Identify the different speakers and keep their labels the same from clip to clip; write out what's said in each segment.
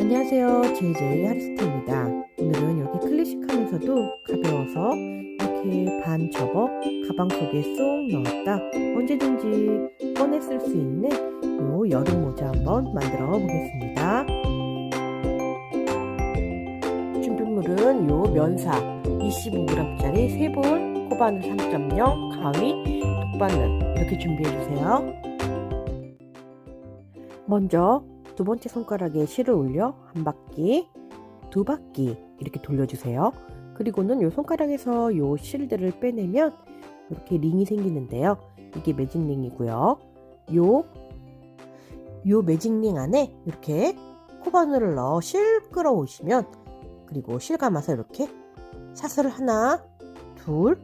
Speaker 1: 안녕하세요. JJ 하리스트입니다. 오늘은 이렇게 클래식하면서도 가벼워서 이렇게 반 접어 가방 속에 쏙 넣었다 언제든지 꺼내 쓸 수 있는 요 여름 모자 한번 만들어 보겠습니다. 준비물은 요 면사 25g짜리 3볼, 코바늘 3.0, 가위, 독바늘 이렇게 준비해 주세요. 먼저 두 번째 손가락에 실을 올려 한 바퀴, 두 바퀴 이렇게 돌려주세요. 그리고는 요 손가락에서 요 실들을 빼내면 이렇게 링이 생기는데요. 이게 매직링이고요. 요 매직링 안에 이렇게 코바늘을 넣어 실 끌어오시면, 그리고 실 감아서 이렇게 사슬을 하나, 둘,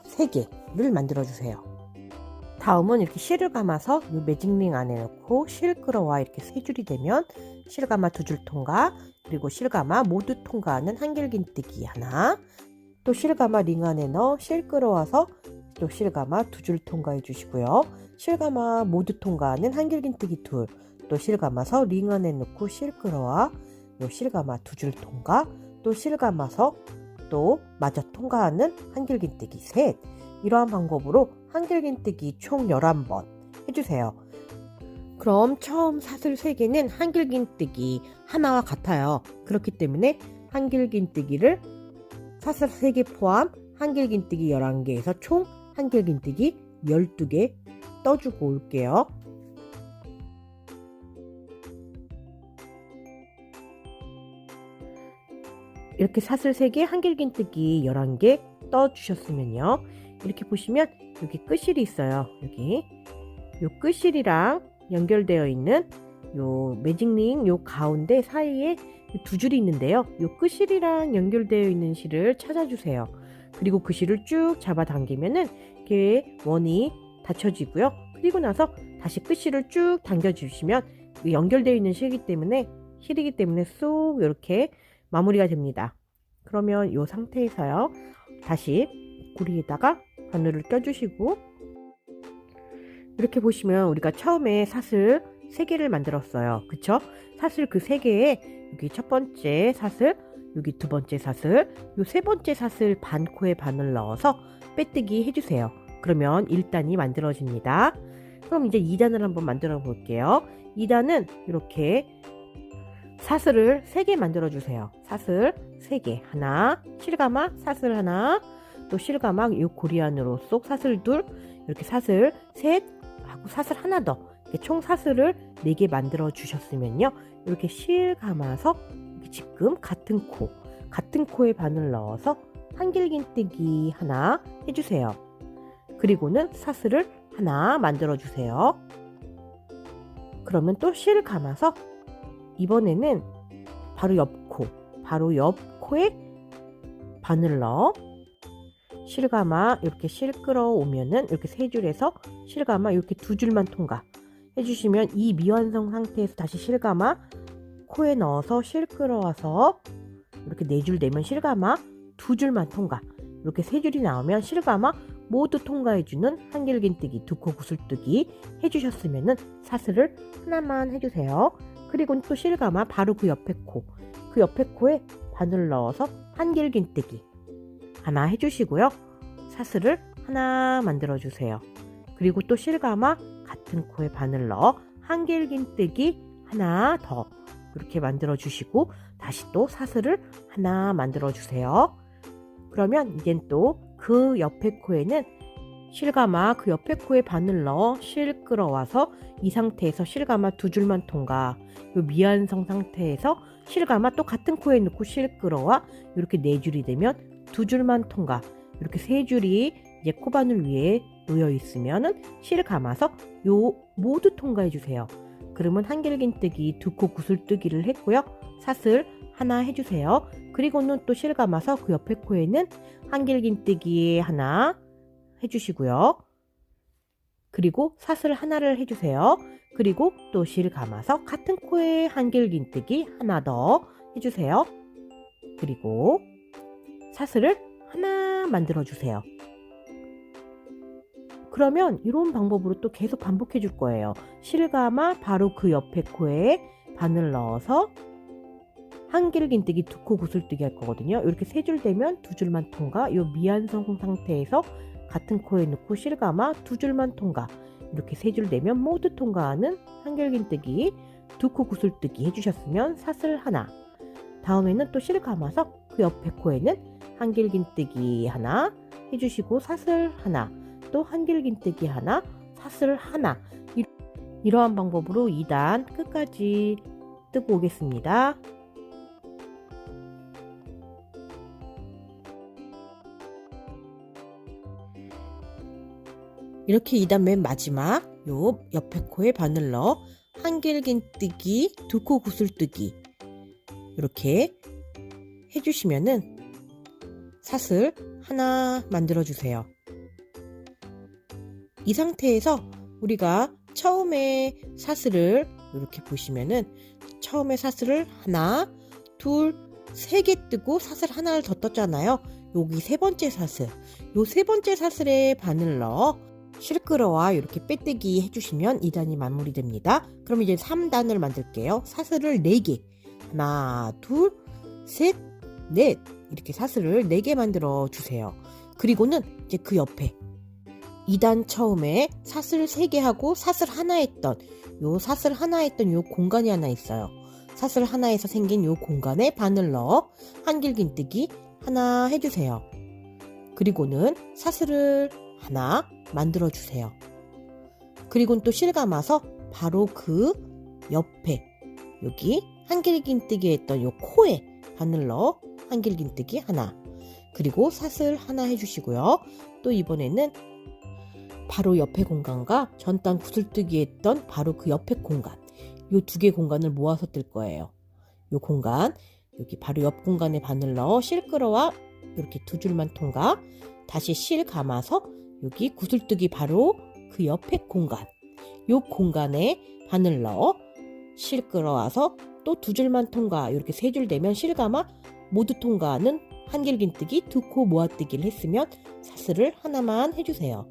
Speaker 1: 세 개를 만들어 주세요. 다음은 이렇게 실을 감아서 이 매직링 안에 넣고 실 끌어와 이렇게 세 줄이 되면 실 감아 두 줄 통과, 그리고 실 감아 모두 통과하는 한길긴뜨기 하나, 또 실 감아 링 안에 넣어 실 끌어와서 또 실 감아 두 줄 통과해 주시고요. 실 감아 모두 통과하는 한길긴뜨기 둘, 또 실 감아서 링 안에 넣고 실 끌어와 요 실 감아 두 줄 통과, 또 실 감아서 또 마저 통과하는 한길긴뜨기 셋, 이러한 방법으로 한길긴뜨기 총 11번 해주세요. 그럼 처음 사슬 3개는 한길긴뜨기 하나와 같아요. 그렇기 때문에 한길긴뜨기를 사슬 3개 포함 한길긴뜨기 11개에서 총 한길긴뜨기 12개 떠주고 올게요. 이렇게 사슬 3개, 한길긴뜨기 11개 떠주셨으면요. 이렇게 보시면 여기 끝실이 있어요. 여기 요 끝실이랑 연결되어 있는 요 매직링 요 가운데 사이에 두 줄이 있는데요. 요 끝실이랑 연결되어 있는 실을 찾아주세요. 그리고 그 실을 쭉 잡아 당기면은 이렇게 원이 닫혀지고요. 그리고 나서 다시 끝실을 쭉 당겨주시면 연결되어 있는 실이기 때문에 쏙 이렇게 마무리가 됩니다. 그러면 이 상태에서요, 다시 고리에다가 바늘을 껴주시고, 이렇게 보시면 우리가 처음에 사슬 3개를 만들었어요. 그쵸? 사슬 그 3개에 여기 첫 번째 사슬, 여기 두 번째 사슬, 요 세 번째 사슬 반코에 바늘 넣어서 빼뜨기 해주세요. 그러면 1단이 만들어집니다. 그럼 이제 2단을 한번 만들어 볼게요. 2단은 이렇게 사슬을 3개 만들어 주세요. 사슬 3개, 하나, 실감아 사슬 하나, 또 실감아 이 고리 안으로 쏙 사슬 둘, 이렇게 사슬 셋 하고 사슬 하나 더, 이렇게 총 사슬을 4개 만들어 주셨으면요, 이렇게 실 감아서 지금 같은 코에 바늘 넣어서 한길긴뜨기 하나 해주세요. 그리고는 사슬을 하나 만들어 주세요. 그러면 또 실 감아서 이번에는 바로 옆 코에 바늘 넣어 실 감아 이렇게 실 끌어오면은 이렇게 세 줄에서 실 감아 이렇게 두 줄만 통과 해주시면, 이 미완성 상태에서 다시 실 감아 코에 넣어서 실 끌어와서 이렇게 4줄 되면 실 감아 두 줄만 통과, 이렇게 세 줄이 나오면 실 감아 모두 통과해주는 한길긴뜨기 두 코 구슬뜨기 해주셨으면은 사슬을 하나만 해주세요. 그리고 또 실 감아 바로 그 옆에 코에 바늘 넣어서 한길긴뜨기 하나 해주시고요. 사슬을 하나 만들어 주세요. 그리고 또 실 감아 같은 코에 바늘 넣어 한길긴뜨기 하나 더 이렇게 만들어 주시고, 다시 또 사슬을 하나 만들어 주세요. 그러면 이젠 또 그 옆에 코에는 실 감아 그 옆에 코에 바늘 넣어 실 끌어와서 이 상태에서 실 감아 두 줄만 통과, 요 미완성 상태에서 실 감아 또 같은 코에 넣고 실 끌어와 이렇게 4줄이 되면 두 줄만 통과, 이렇게 3줄이 이제 코바늘 위에 놓여 있으면은 실 감아서 요 모두 통과해 주세요. 그러면 한길긴뜨기 두 코 구슬뜨기를 했고요. 사슬 하나 해주세요. 그리고는 또 실 감아서 그 옆에 코에는 한길긴뜨기 하나 해주시고요. 그리고 사슬 하나를 해주세요. 그리고 또 실 감아서 같은 코에 한길긴뜨기 하나 더 해주세요. 그리고 사슬을 하나 만들어 주세요. 그러면 이런 방법으로 또 계속 반복해 줄 거예요. 실감아 바로 그 옆에 코에 바늘 넣어서 한길긴뜨기 두 코 구슬뜨기 할 거거든요. 이렇게 세 줄 되면 두 줄만 통과. 요 미완성 상태에서 같은 코에 넣고 실감아 두 줄만 통과. 이렇게 세 줄 되면 모두 통과하는 한길긴뜨기 두 코 구슬뜨기 해주셨으면 사슬 하나. 다음에는 또 실감아서 그 옆에 코에는 한길긴뜨기 하나 해주시고 사슬 하나, 또 한길긴뜨기 하나, 사슬 하나. 이러한 방법으로 2단 끝까지 뜨고 오겠습니다. 이렇게 2단 맨 마지막 요 옆에 코에 바늘 넣어 한길긴뜨기 두 코 구슬뜨기 이렇게 해주시면은 사슬 하나 만들어 주세요. 이 상태에서 우리가 처음에 사슬을 이렇게 보시면은 처음에 사슬을 하나, 둘, 세 개 뜨고 사슬 하나를 더 떴잖아요. 여기 세 번째 사슬, 요 세 번째 사슬에 바늘 넣어 실끌어와 이렇게 빼뜨기 해주시면 2단이 마무리됩니다. 그럼 이제 3단을 만들게요. 사슬을 4개, 하나, 둘, 셋, 넷 이렇게 사슬을 4개 만들어 주세요. 그리고는 이제 그 옆에 2단 처음에 사슬 3개 하고 사슬 하나 했던 요 사슬 하나 했던 요 공간이 하나 있어요. 사슬 하나에서 생긴 요 공간에 바늘 넣어 한길긴뜨기 하나 해주세요. 그리고는 사슬을 하나 만들어 주세요. 그리고는 또 실감아서 바로 그 옆에 여기 한길긴뜨기 했던 요 코에 바늘 넣어 한길긴뜨기 하나, 그리고 사슬 하나 해주시고요. 또 이번에는 바로 옆에 공간과 전단 구슬뜨기 했던 바로 그 옆에 공간, 요 두 개 공간을 모아서 뜰 거예요. 요 공간, 여기 바로 옆 공간에 바늘 넣어 실끌어와 이렇게 두 줄만 통과, 다시 실 감아서 여기 구슬뜨기 바로 그 옆에 공간, 요 공간에 바늘 넣어 실 끌어와서 또 두 줄만 통과, 이렇게 세 줄 되면 실 감아 모두 통과하는 한길긴뜨기 두 코 모아뜨기를 했으면 사슬을 하나만 해주세요.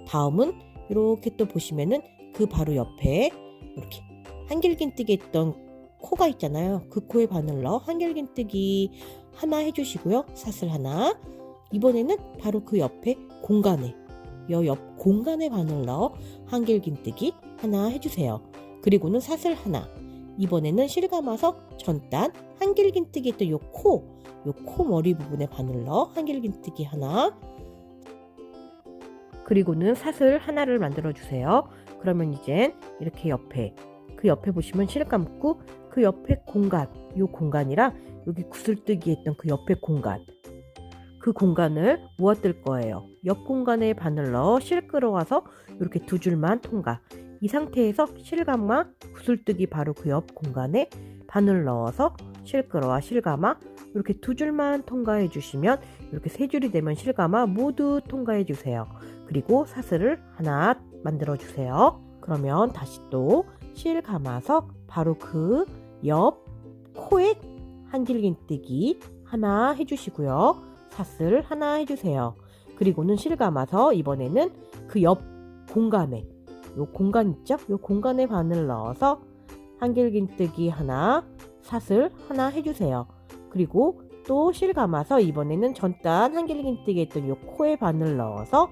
Speaker 1: 다음은 이렇게 또 보시면은 그 바로 옆에 이렇게 한길긴뜨기 했던 코가 있잖아요. 그 코에 바늘 넣어 한길긴뜨기 하나 해주시고요. 사슬 하나. 이번에는 바로 그 옆에 공간에 요 옆 공간에 바늘 넣어 한길긴뜨기 하나 해주세요. 그리고는 사슬 하나. 이번에는 실 감아서 전단 한길긴뜨기 했던 요 코 머리 부분에 바늘 넣어 한길긴뜨기 하나. 그리고는 사슬 하나를 만들어 주세요. 그러면 이젠 이렇게 그 옆에 보시면 실 감고 그 옆에 공간, 요 공간이랑 여기 구슬뜨기 했던 그 옆에 공간, 그 공간을 모아 뜰 거예요. 옆 공간에 바늘 넣어 실 끌어와서 이렇게 두 줄만 통과. 이 상태에서 실감과 구슬뜨기 바로 그 옆 공간에 바늘 넣어서 실 끌어와 실 감아 이렇게 두 줄만 통과해 주시면 이렇게 세 줄이 되면 실 감아 모두 통과해 주세요. 그리고 사슬을 하나 만들어 주세요. 그러면 다시 또 실 감아서 바로 그 옆 코에 한길긴뜨기 하나 해주시고요. 사슬 하나 해주세요. 그리고는 실 감아서 이번에는 그 옆 공간에 요 공간 있죠? 요 공간에 바늘 넣어서 한길긴뜨기 하나, 사슬 하나 해주세요. 그리고 또 실 감아서 이번에는 전단 한길긴뜨기 했던 요 코에 바늘 넣어서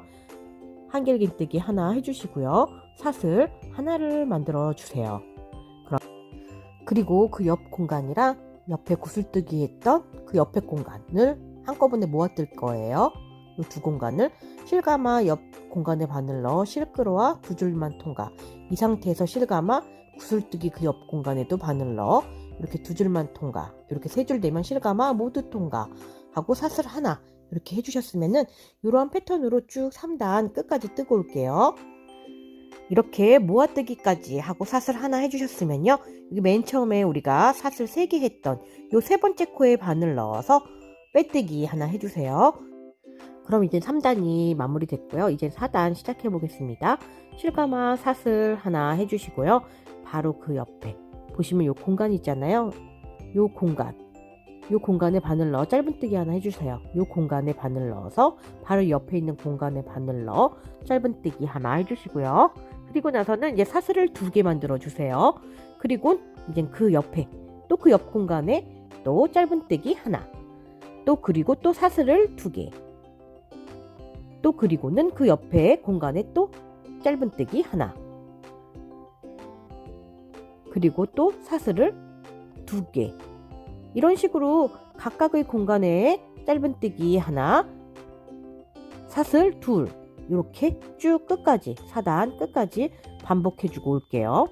Speaker 1: 한길긴뜨기 하나 해주시고요. 사슬 하나를 만들어 주세요. 그리고 그 옆 공간이랑 옆에 구슬뜨기 했던 그 옆에 공간을 한꺼번에 모아 뜰 거예요. 이 두 공간을 실 감아 옆 공간에 바늘 넣어 실 끌어와 두 줄만 통과. 이 상태에서 실 감아 구슬뜨기 그 옆 공간에도 바늘 넣어 이렇게 두 줄만 통과. 이렇게 세 줄 되면 실 감아 모두 통과 하고 사슬 하나 이렇게 해주셨으면은 이러한 패턴으로 쭉 3단 끝까지 뜨고 올게요. 이렇게 모아뜨기까지 하고 사슬 하나 해주셨으면요. 여기 맨 처음에 우리가 사슬 3개 했던 요 세 번째 코에 바늘 넣어서 빼뜨기 하나 해주세요. 그럼 이제 3단이 마무리됐고요. 이제 4단 시작해 보겠습니다. 실감아 사슬 하나 해주시고요. 바로 그 옆에 보시면 요 공간 있잖아요. 요 공간에 바늘 넣어 짧은뜨기 하나 해주세요. 요 공간에 바늘 넣어서 바로 옆에 있는 공간에 바늘 넣어 짧은뜨기 하나 해주시고요. 그리고 나서는 이제 사슬을 2개 만들어 주세요. 그리고 이제 그 옆에 또 그 옆 공간에 또 짧은뜨기 하나, 또 그리고 또 사슬을 2개, 또 그리고는 그 옆에 공간에 또 짧은뜨기 하나, 그리고 또 사슬을 2개, 이런 식으로 각각의 공간에 짧은뜨기 하나, 사슬 2, 이렇게 쭉 끝까지 4단 끝까지 반복해 주고 올게요.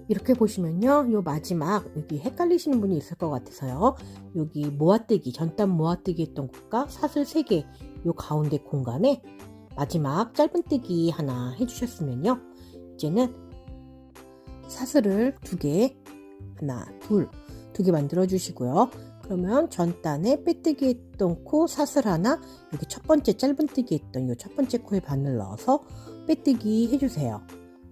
Speaker 1: 이렇게 보시면요, 요 마지막 여기 헷갈리시는 분이 있을 것 같아서요, 여기 모아뜨기, 전단 모아뜨기 했던 곳과 사슬 3개 요 가운데 공간에 마지막 짧은뜨기 하나 해주셨으면요, 이제는 사슬을 2개, 하나, 둘, 2개 만들어 주시고요. 그러면 전단에 빼뜨기 했던 코 사슬 하나, 여기 첫 번째 짧은뜨기 했던 요 첫 번째 코에 바늘 넣어서 빼뜨기 해주세요.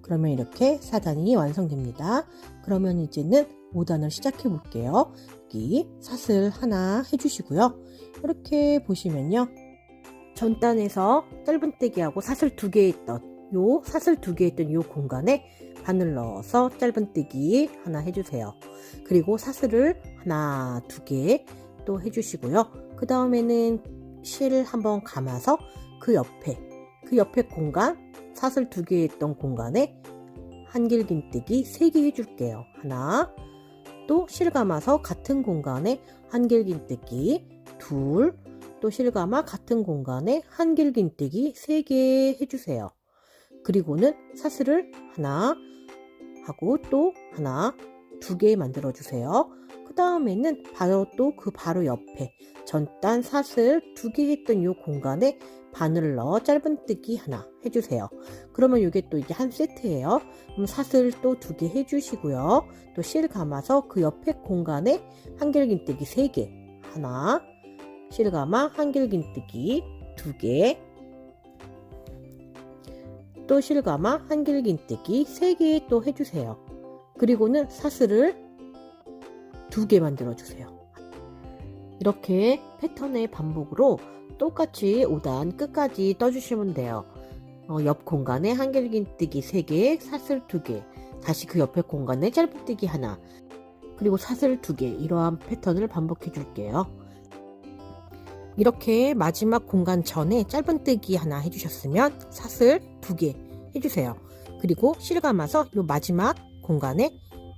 Speaker 1: 그러면 이렇게 4단이 완성됩니다. 그러면 이제는 5단을 시작해 볼게요. 여기 사슬 하나 해주시고요. 이렇게 보시면요, 전단에서 짧은뜨기하고 사슬 2개 했던 요 사슬 2개 했던 요 공간에 바늘 넣어서 짧은뜨기 하나 해주세요. 그리고 사슬을 하나, 2개 또 해주시고요. 그 다음에는 실 한번 감아서 그 옆에 공간, 사슬 2개 했던 공간에 한길긴뜨기 3개 해줄게요. 하나, 또 실 감아서 같은 공간에 한길긴뜨기 둘, 또 실 감아 같은 공간에 한길긴뜨기 3개 해주세요. 그리고는 사슬을 하나 하고 또 하나, 2개 만들어 주세요. 그 다음에는 바로 또 그 바로 옆에 전단 사슬 2개 했던 요 공간에 바늘을 넣어 짧은뜨기 하나 해주세요. 그러면 이게 또 이게 한 세트예요. 그럼 사슬 또 2개 해주시고요. 또 실 감아서 그 옆에 공간에 한길긴뜨기 3개 하나, 실 감아 한길긴뜨기 2개, 또 실 감아 한길긴뜨기 3개 또 해주세요. 그리고는 사슬을 2개 만들어 주세요. 이렇게 패턴의 반복으로 똑같이 5단 끝까지 떠주시면 돼요. 옆 공간에 한길긴뜨기 3개, 사슬 2개, 다시 그 옆에 공간에 짧은뜨기 하나, 그리고 사슬 2개, 이러한 패턴을 반복해 줄게요. 이렇게 마지막 공간 전에 짧은뜨기 하나 해주셨으면 사슬 2개 해주세요. 그리고 실 감아서 요 마지막 공간에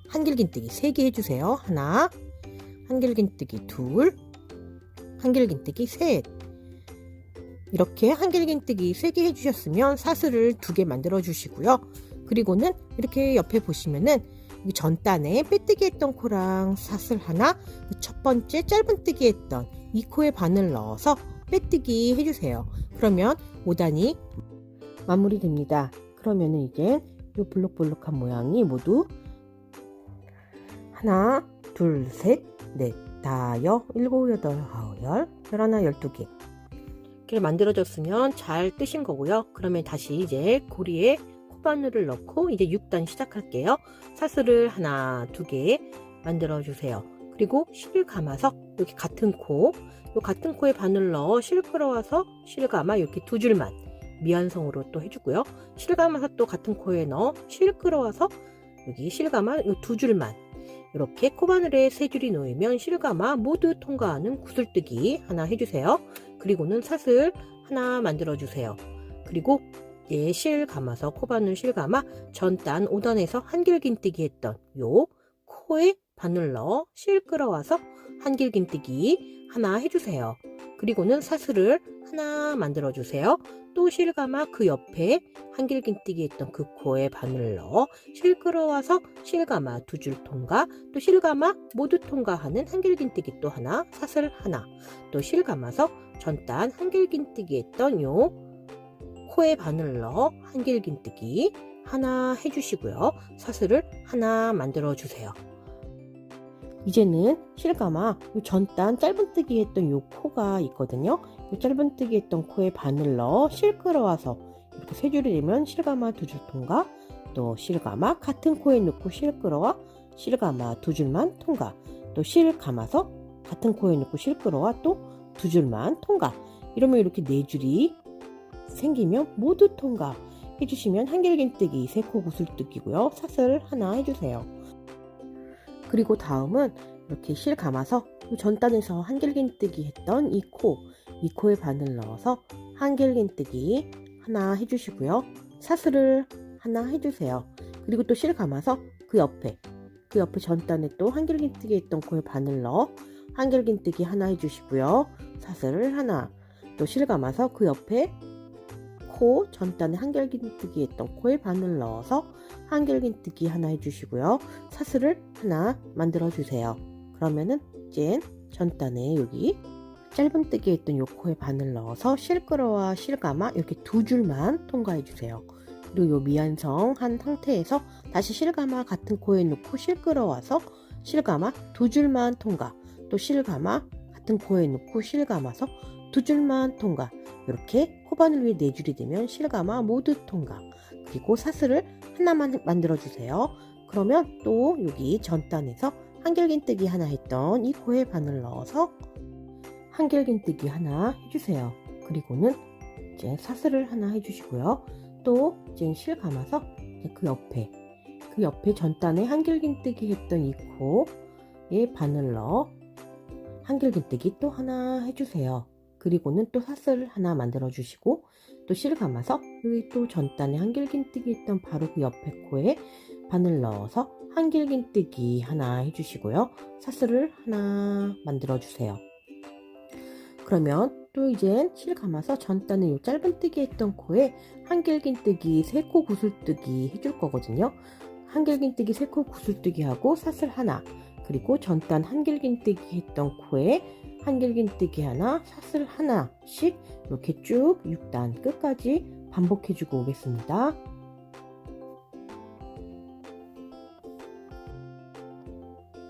Speaker 1: 한길긴뜨기 3개 해주세요. 하나, 한길긴뜨기 둘, 한길긴뜨기 셋, 이렇게 한길긴뜨기 3개 해주셨으면 사슬을 2개 만들어 주시고요. 그리고는 이렇게 옆에 보시면은 이 전단에 빼뜨기 했던 코랑 사슬 하나, 첫 번째 짧은뜨기 했던 이 코에 바늘 넣어서 빼뜨기 해주세요. 그러면 5단이 마무리됩니다. 그러면은 이제 이 볼록볼록한 모양이 모두 하나, 둘, 셋, 넷, 다섯, 일곱, 여덟, 아홉, 열, 열하나, 12개 이렇게 만들어졌으면 잘 뜨신 거고요. 그러면 다시 이제 고리에 코바늘을 넣고 이제 6단 시작할게요. 사슬을 하나, 2개 만들어 주세요. 그리고 실 감아서 여기 같은 코, 요 같은 코에 바늘 넣어 실 끌어와서 실 감아 이렇게 2줄만 미완성으로 또 해주고요. 실 감아서 또 같은 코에 넣어 실 끌어와서 여기 실 감아 요 2줄만, 이렇게 코바늘에 3줄이 놓이면 실 감아 모두 통과하는 구슬뜨기 하나 해주세요. 그리고는 사슬 하나 만들어 주세요. 그리고 실 감아서 코바늘 실 감아 전단 5단에서 한길긴뜨기 했던 요 코에 바늘 넣어 실 끌어와서 한길긴뜨기 하나 해주세요. 그리고는 사슬을 하나 만들어 주세요. 또 실 감아 그 옆에 한길긴뜨기 했던 그 코에 바늘 넣어 실 끌어와서 실 감아 2줄 통과, 또 실 감아 모두 통과하는 한길긴뜨기 또 하나, 사슬 하나, 또 실 감아서 전단 한길긴뜨기 했던 요 코에 바늘 넣어 한길긴뜨기 하나 해주시고요. 사슬을 하나 만들어 주세요. 이제는 실 감아 요 전단 짧은뜨기 했던 요 코가 있거든요. 요 짧은뜨기 했던 코에 바늘 넣어 실 끌어와서 이렇게 3줄이 되면 실 감아 2줄 통과, 또 실 감아 같은 코에 넣고 실 끌어와 실 감아 2줄만 통과, 또 실 감아서 같은 코에 넣고 실 끌어와 또 2줄만 통과. 이러면 이렇게 4줄이 생기면 모두 통과. 해주시면 한길긴뜨기 3코 구슬뜨기고요. 사슬 하나 해주세요. 그리고 다음은 이렇게 실 감아서 전단에서 한길긴뜨기 했던 이 코에 바늘 넣어서 한길긴뜨기 하나 해주시고요. 사슬을 하나 해주세요. 그리고 또 실 감아서 그 옆에 전단에 또 한길긴뜨기 했던 코에 바늘 넣어 한길긴뜨기 하나 해주시고요. 사슬을 하나, 또 실 감아서 그 옆에 코 전단에 한길긴뜨기 했던 코에 바늘 넣어서 한길긴뜨기 하나 해주시고요. 사슬을 하나 만들어 주세요. 그러면은 이제 전단에 여기 짧은뜨기 했던 요 코에 바늘 넣어서 실끌어와 실감아 이렇게 2줄만 통과해 주세요. 그리고 요 미완성 한 상태에서 다시 실감아 같은 코에 넣고 실끌어와서 실감아 2줄만 통과, 또 실감아 같은 코에 넣고 실감아서 2줄만 통과, 이렇게 코바늘 위에 4줄이 되면 실감아 모두 통과. 그리고 사슬을 하나만 만들어 주세요. 그러면 또 여기 전단에서 한길긴뜨기 하나 했던 이 코에 바늘 넣어서 한길긴뜨기 하나 해주세요. 그리고는 이제 사슬을 하나 해주시고요. 또 이제 실 감아서 그 옆에 전단에 한길긴뜨기 했던 이 코에 바늘 넣어 한길긴뜨기 또 하나 해주세요. 그리고는 또 사슬 하나 만들어 주시고 또 실 감아서 여기 또 전단에 한길긴뜨기 했던 바로 그 옆에 코에 바늘 넣어서 한길긴뜨기 하나 해주시고요. 사슬을 하나 만들어 주세요. 그러면 또 이제 실 감아서 전단에 요 짧은뜨기 했던 코에 한길긴뜨기 3코 구슬뜨기 해줄 거거든요. 한길긴뜨기 3코 구슬뜨기 하고 사슬 하나, 그리고 전단 한길긴뜨기 했던 코에 한길긴뜨기 하나, 사슬 하나씩 이렇게 쭉 6단 끝까지 반복해주고 오겠습니다.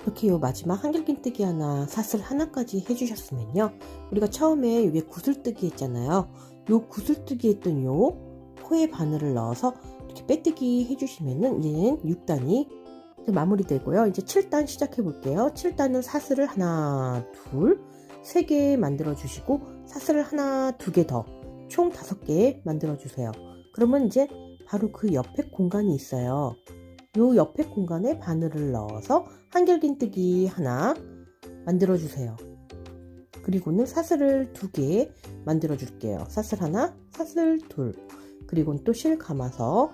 Speaker 1: 이렇게 요 마지막 한길긴뜨기 하나, 사슬 하나까지 해주셨으면요. 우리가 처음에 이게 구슬뜨기 했잖아요. 요 구슬뜨기 했던 요 코에 바늘을 넣어서 이렇게 빼뜨기 해주시면은 이제 6단이 마무리되고요. 이제 7단 시작해 볼게요. 7단은 사슬을 하나, 둘, 3개 만들어 주시고 사슬을 하나, 2개 더, 총 5개 만들어 주세요. 그러면 이제 바로 그 옆에 공간이 있어요. 요 옆에 공간에 바늘을 넣어서 한길긴뜨기 하나 만들어 주세요. 그리고는 사슬을 2개 만들어 줄게요. 사슬 하나, 사슬 둘. 그리고 또 실 감아서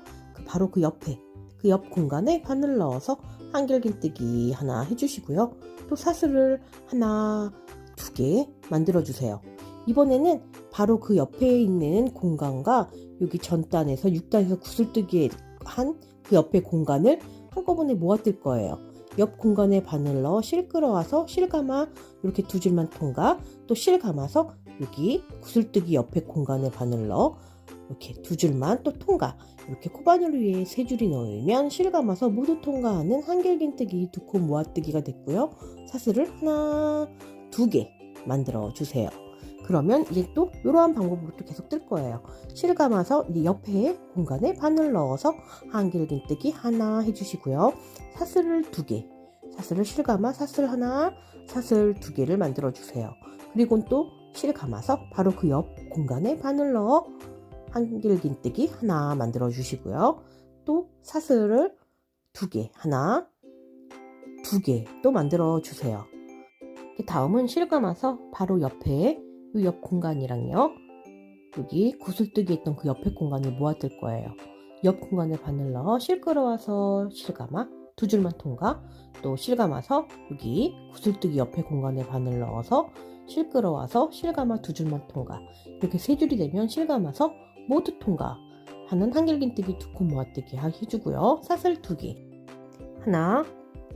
Speaker 1: 바로 그 옆 공간에 바늘 넣어서 한길긴뜨기 하나 해주시고요. 또 사슬을 하나, 2개 만들어 주세요. 이번에는 바로 그 옆에 있는 공간과 여기 전단에서 6단에서 구슬뜨기 한 그 옆에 공간을 한꺼번에 모아뜰 거예요. 옆 공간에 바늘 넣어 실 끌어와서 실 감아 이렇게 2줄만 통과, 또 실 감아서 여기 구슬뜨기 옆에 공간에 바늘 넣어 이렇게 2줄만 또 통과. 이렇게 코바늘 위에 3줄이 놓이면 실 감아서 모두 통과하는 한길긴뜨기 2코 모아뜨기가 됐고요. 사슬을 하나, 2개 만들어 주세요. 그러면 이제 또 이러한 방법으로 또 계속 뜰 거예요. 실 감아서 이제 옆에 공간에 바늘 넣어서 한길긴뜨기 하나 해주시고요. 사슬을 2개, 사슬을 실 감아 사슬 하나, 사슬 2개를 만들어 주세요. 그리고 또 실 감아서 바로 그 옆 공간에 바늘 넣어 한길긴뜨기 하나 만들어 주시고요. 또 사슬을 2개, 하나, 2개 또 만들어 주세요. 다음은 실 감아서 바로 옆에 이 옆 공간이랑요, 여기 구슬뜨기 했던 그 옆에 공간을 모아둘 거예요. 옆 공간에 바늘 넣어 실 끌어와서 실 감아 2줄만 통과, 또 실 감아서 여기 구슬뜨기 옆에 공간에 바늘 넣어서 실 끌어와서 실 감아 2줄만 통과. 이렇게 3줄이 되면 실 감아서 모두 통과 하는 한길긴뜨기 2코 모아뜨기 해주고요. 사슬 2개, 하나,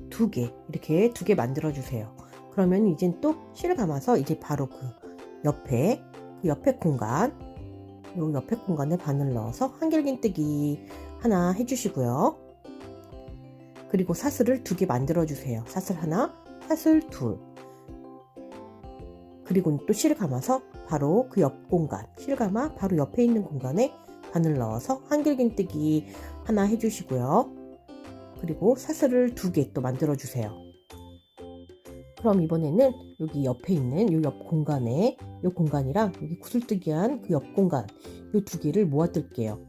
Speaker 1: 2개 이렇게 2개 만들어 주세요. 그러면 이젠 또 실 감아서 이제 바로 그 옆에 공간, 요 옆에 공간에 바늘 넣어서 한길긴뜨기 하나 해주시고요. 그리고 사슬을 2개 만들어 주세요. 사슬 하나, 사슬 둘. 그리고 또 실 감아서 바로 그 옆 공간, 실 감아 바로 옆에 있는 공간에 바늘 넣어서 한길긴뜨기 하나 해주시고요. 그리고 사슬을 2개 또 만들어 주세요. 그럼 이번에는 여기 옆에 있는 이 옆 공간에 이 공간이랑 여기 구슬뜨기한 그 옆 공간 이 2개를 모아뜰게요.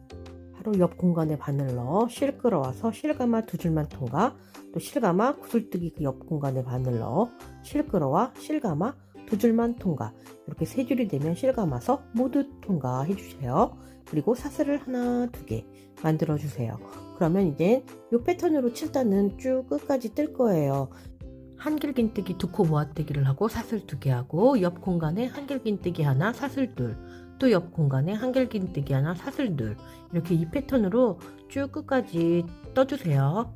Speaker 1: 바로 옆 공간에 바늘 넣어 실 끌어와서 실가마 두 줄만 통과, 또 실가마 구슬뜨기 그 옆 공간에 바늘 넣어 실 끌어와 실가마 두 줄만 통과. 이렇게 세 줄이 되면 실감아서 모두 통과해 주세요. 그리고 사슬을 하나, 두 개 만들어 주세요. 그러면 이제 이 패턴으로 7단은 쭉 끝까지 뜰 거예요. 한길긴뜨기 두 코 모아뜨기를 하고 사슬 두 개 하고, 옆 공간에 한길긴뜨기 하나, 사슬 둘, 또 옆 공간에 한길긴뜨기 하나, 사슬 둘, 이렇게 이 패턴으로 쭉 끝까지 떠주세요.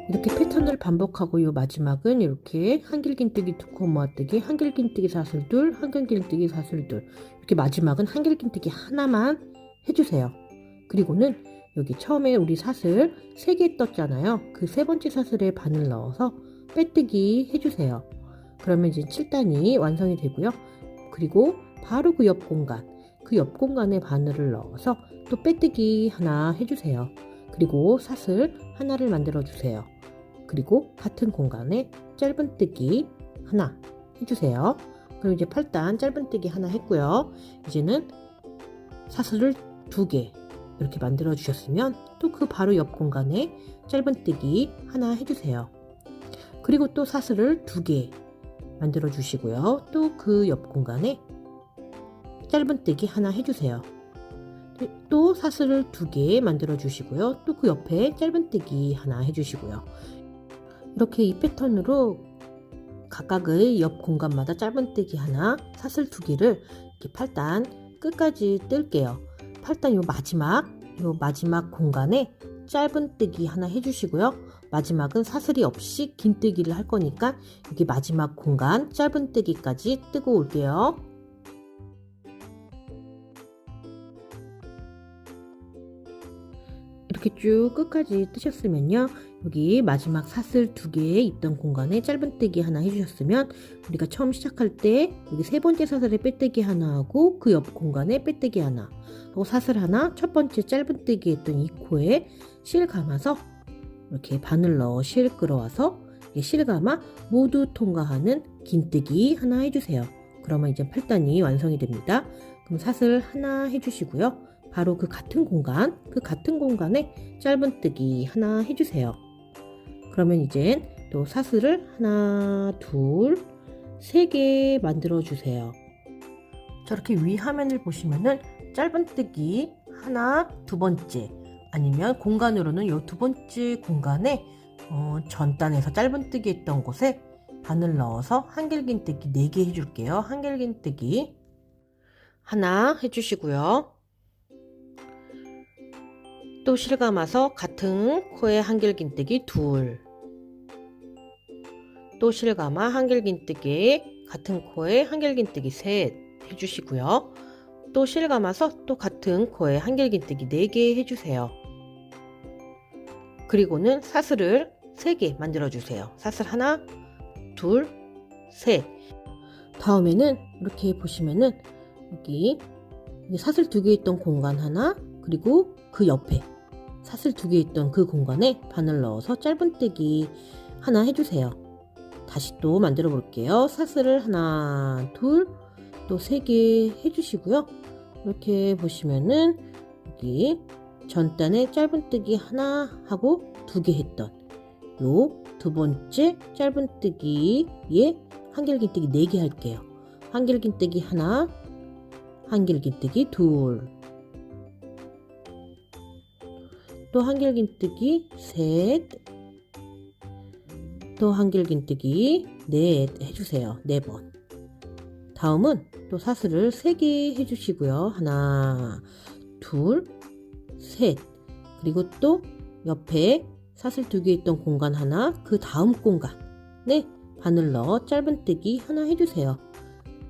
Speaker 1: 이렇게 패턴을 반복하고 요 마지막은 이렇게 한길긴뜨기 두 코 모아뜨기, 한길긴뜨기 사슬 둘, 한길긴뜨기 사슬 둘, 이렇게 마지막은 한길긴뜨기 하나만 해주세요. 그리고는 여기 처음에 우리 사슬 3개 떴잖아요. 그 세 번째 사슬에 바늘 넣어서 빼뜨기 해주세요. 그러면 이제 7단이 완성이 되고요. 그리고 바로 그 옆 공간, 그 옆 공간에 바늘을 넣어서 또 빼뜨기 하나 해주세요. 그리고 사슬 하나를 만들어 주세요. 그리고 같은 공간에 짧은뜨기 하나 해주세요. 그럼 이제 8단 짧은뜨기 하나 했고요. 이제는 사슬을 2개 이렇게 만들어 주셨으면 또 그 바로 옆 공간에 짧은뜨기 하나 해주세요. 그리고 또 사슬을 2개 만들어 주시고요. 또 그 옆 공간에 짧은뜨기 하나 해주세요. 또 사슬을 2개 만들어 주시고요. 또 그 옆에 짧은뜨기 하나 해주시고요. 이렇게 이 패턴으로 각각의 옆 공간마다 짧은뜨기 하나, 사슬 2개를 이렇게 8단 끝까지 뜰게요. 8단 요 마지막 공간에 짧은뜨기 하나 해주시고요. 마지막은 사슬이 없이 긴뜨기를 할 거니까 여기 마지막 공간 짧은뜨기까지 뜨고 올게요. 이렇게 쭉 끝까지 뜨셨으면요. 여기 마지막 사슬 2개에 있던 공간에 짧은뜨기 하나 해주셨으면 우리가 처음 시작할 때 여기 세 번째 사슬에 빼뜨기 하나 하고 그 옆 공간에 빼뜨기 하나 하고 사슬 하나, 첫 번째 짧은뜨기 했던 이 코에 실 감아서 이렇게 바늘 넣어 실 끌어와서 실 감아 모두 통과하는 긴뜨기 하나 해주세요. 그러면 이제 8단이 완성이 됩니다. 그럼 사슬 하나 해주시고요. 바로 그 같은 공간에 짧은뜨기 하나 해주세요. 그러면 이제 또 사슬을 하나, 둘, 3개 만들어 주세요. 저렇게 위 화면을 보시면은 짧은뜨기 하나, 두 번째, 아니면 공간으로는 요 두 번째 공간에 전단에서 짧은뜨기 했던 곳에 바늘 넣어서 한길긴뜨기 4개 해줄게요. 한길긴뜨기 하나 해주시고요. 또 실감아서 같은 코에 한길긴뜨기 둘, 또 실감아 한길긴뜨기 같은 코에 한길긴뜨기 셋 해주시고요. 또 실감아서 또 같은 코에 한길긴뜨기 4개 해주세요. 그리고는 사슬을 3개 만들어 주세요. 사슬 하나, 둘, 셋. 다음에는 이렇게 보시면은 여기 사슬 2개 있던 공간 하나, 그리고 그 옆에 사슬 2개 있던 그 공간에 바늘 넣어서 짧은뜨기 하나 해주세요. 다시 또 만들어 볼게요. 사슬을 하나, 둘, 또 3개 해주시고요. 이렇게 보시면은 여기 전단에 짧은뜨기 하나 하고 2개 했던 요 두 번째 짧은뜨기에 한길긴뜨기 4개 할게요. 한길긴뜨기 하나, 한길긴뜨기 둘, 또 한길긴뜨기 셋, 또 한길긴뜨기 넷 해주세요. 4번. 다음은 또 사슬을 3개 해주시고요. 하나, 둘, 셋. 그리고 또 옆에 사슬 2개 있던 공간 하나, 그 다음 공간에 바늘 넣어 짧은뜨기 하나 해주세요.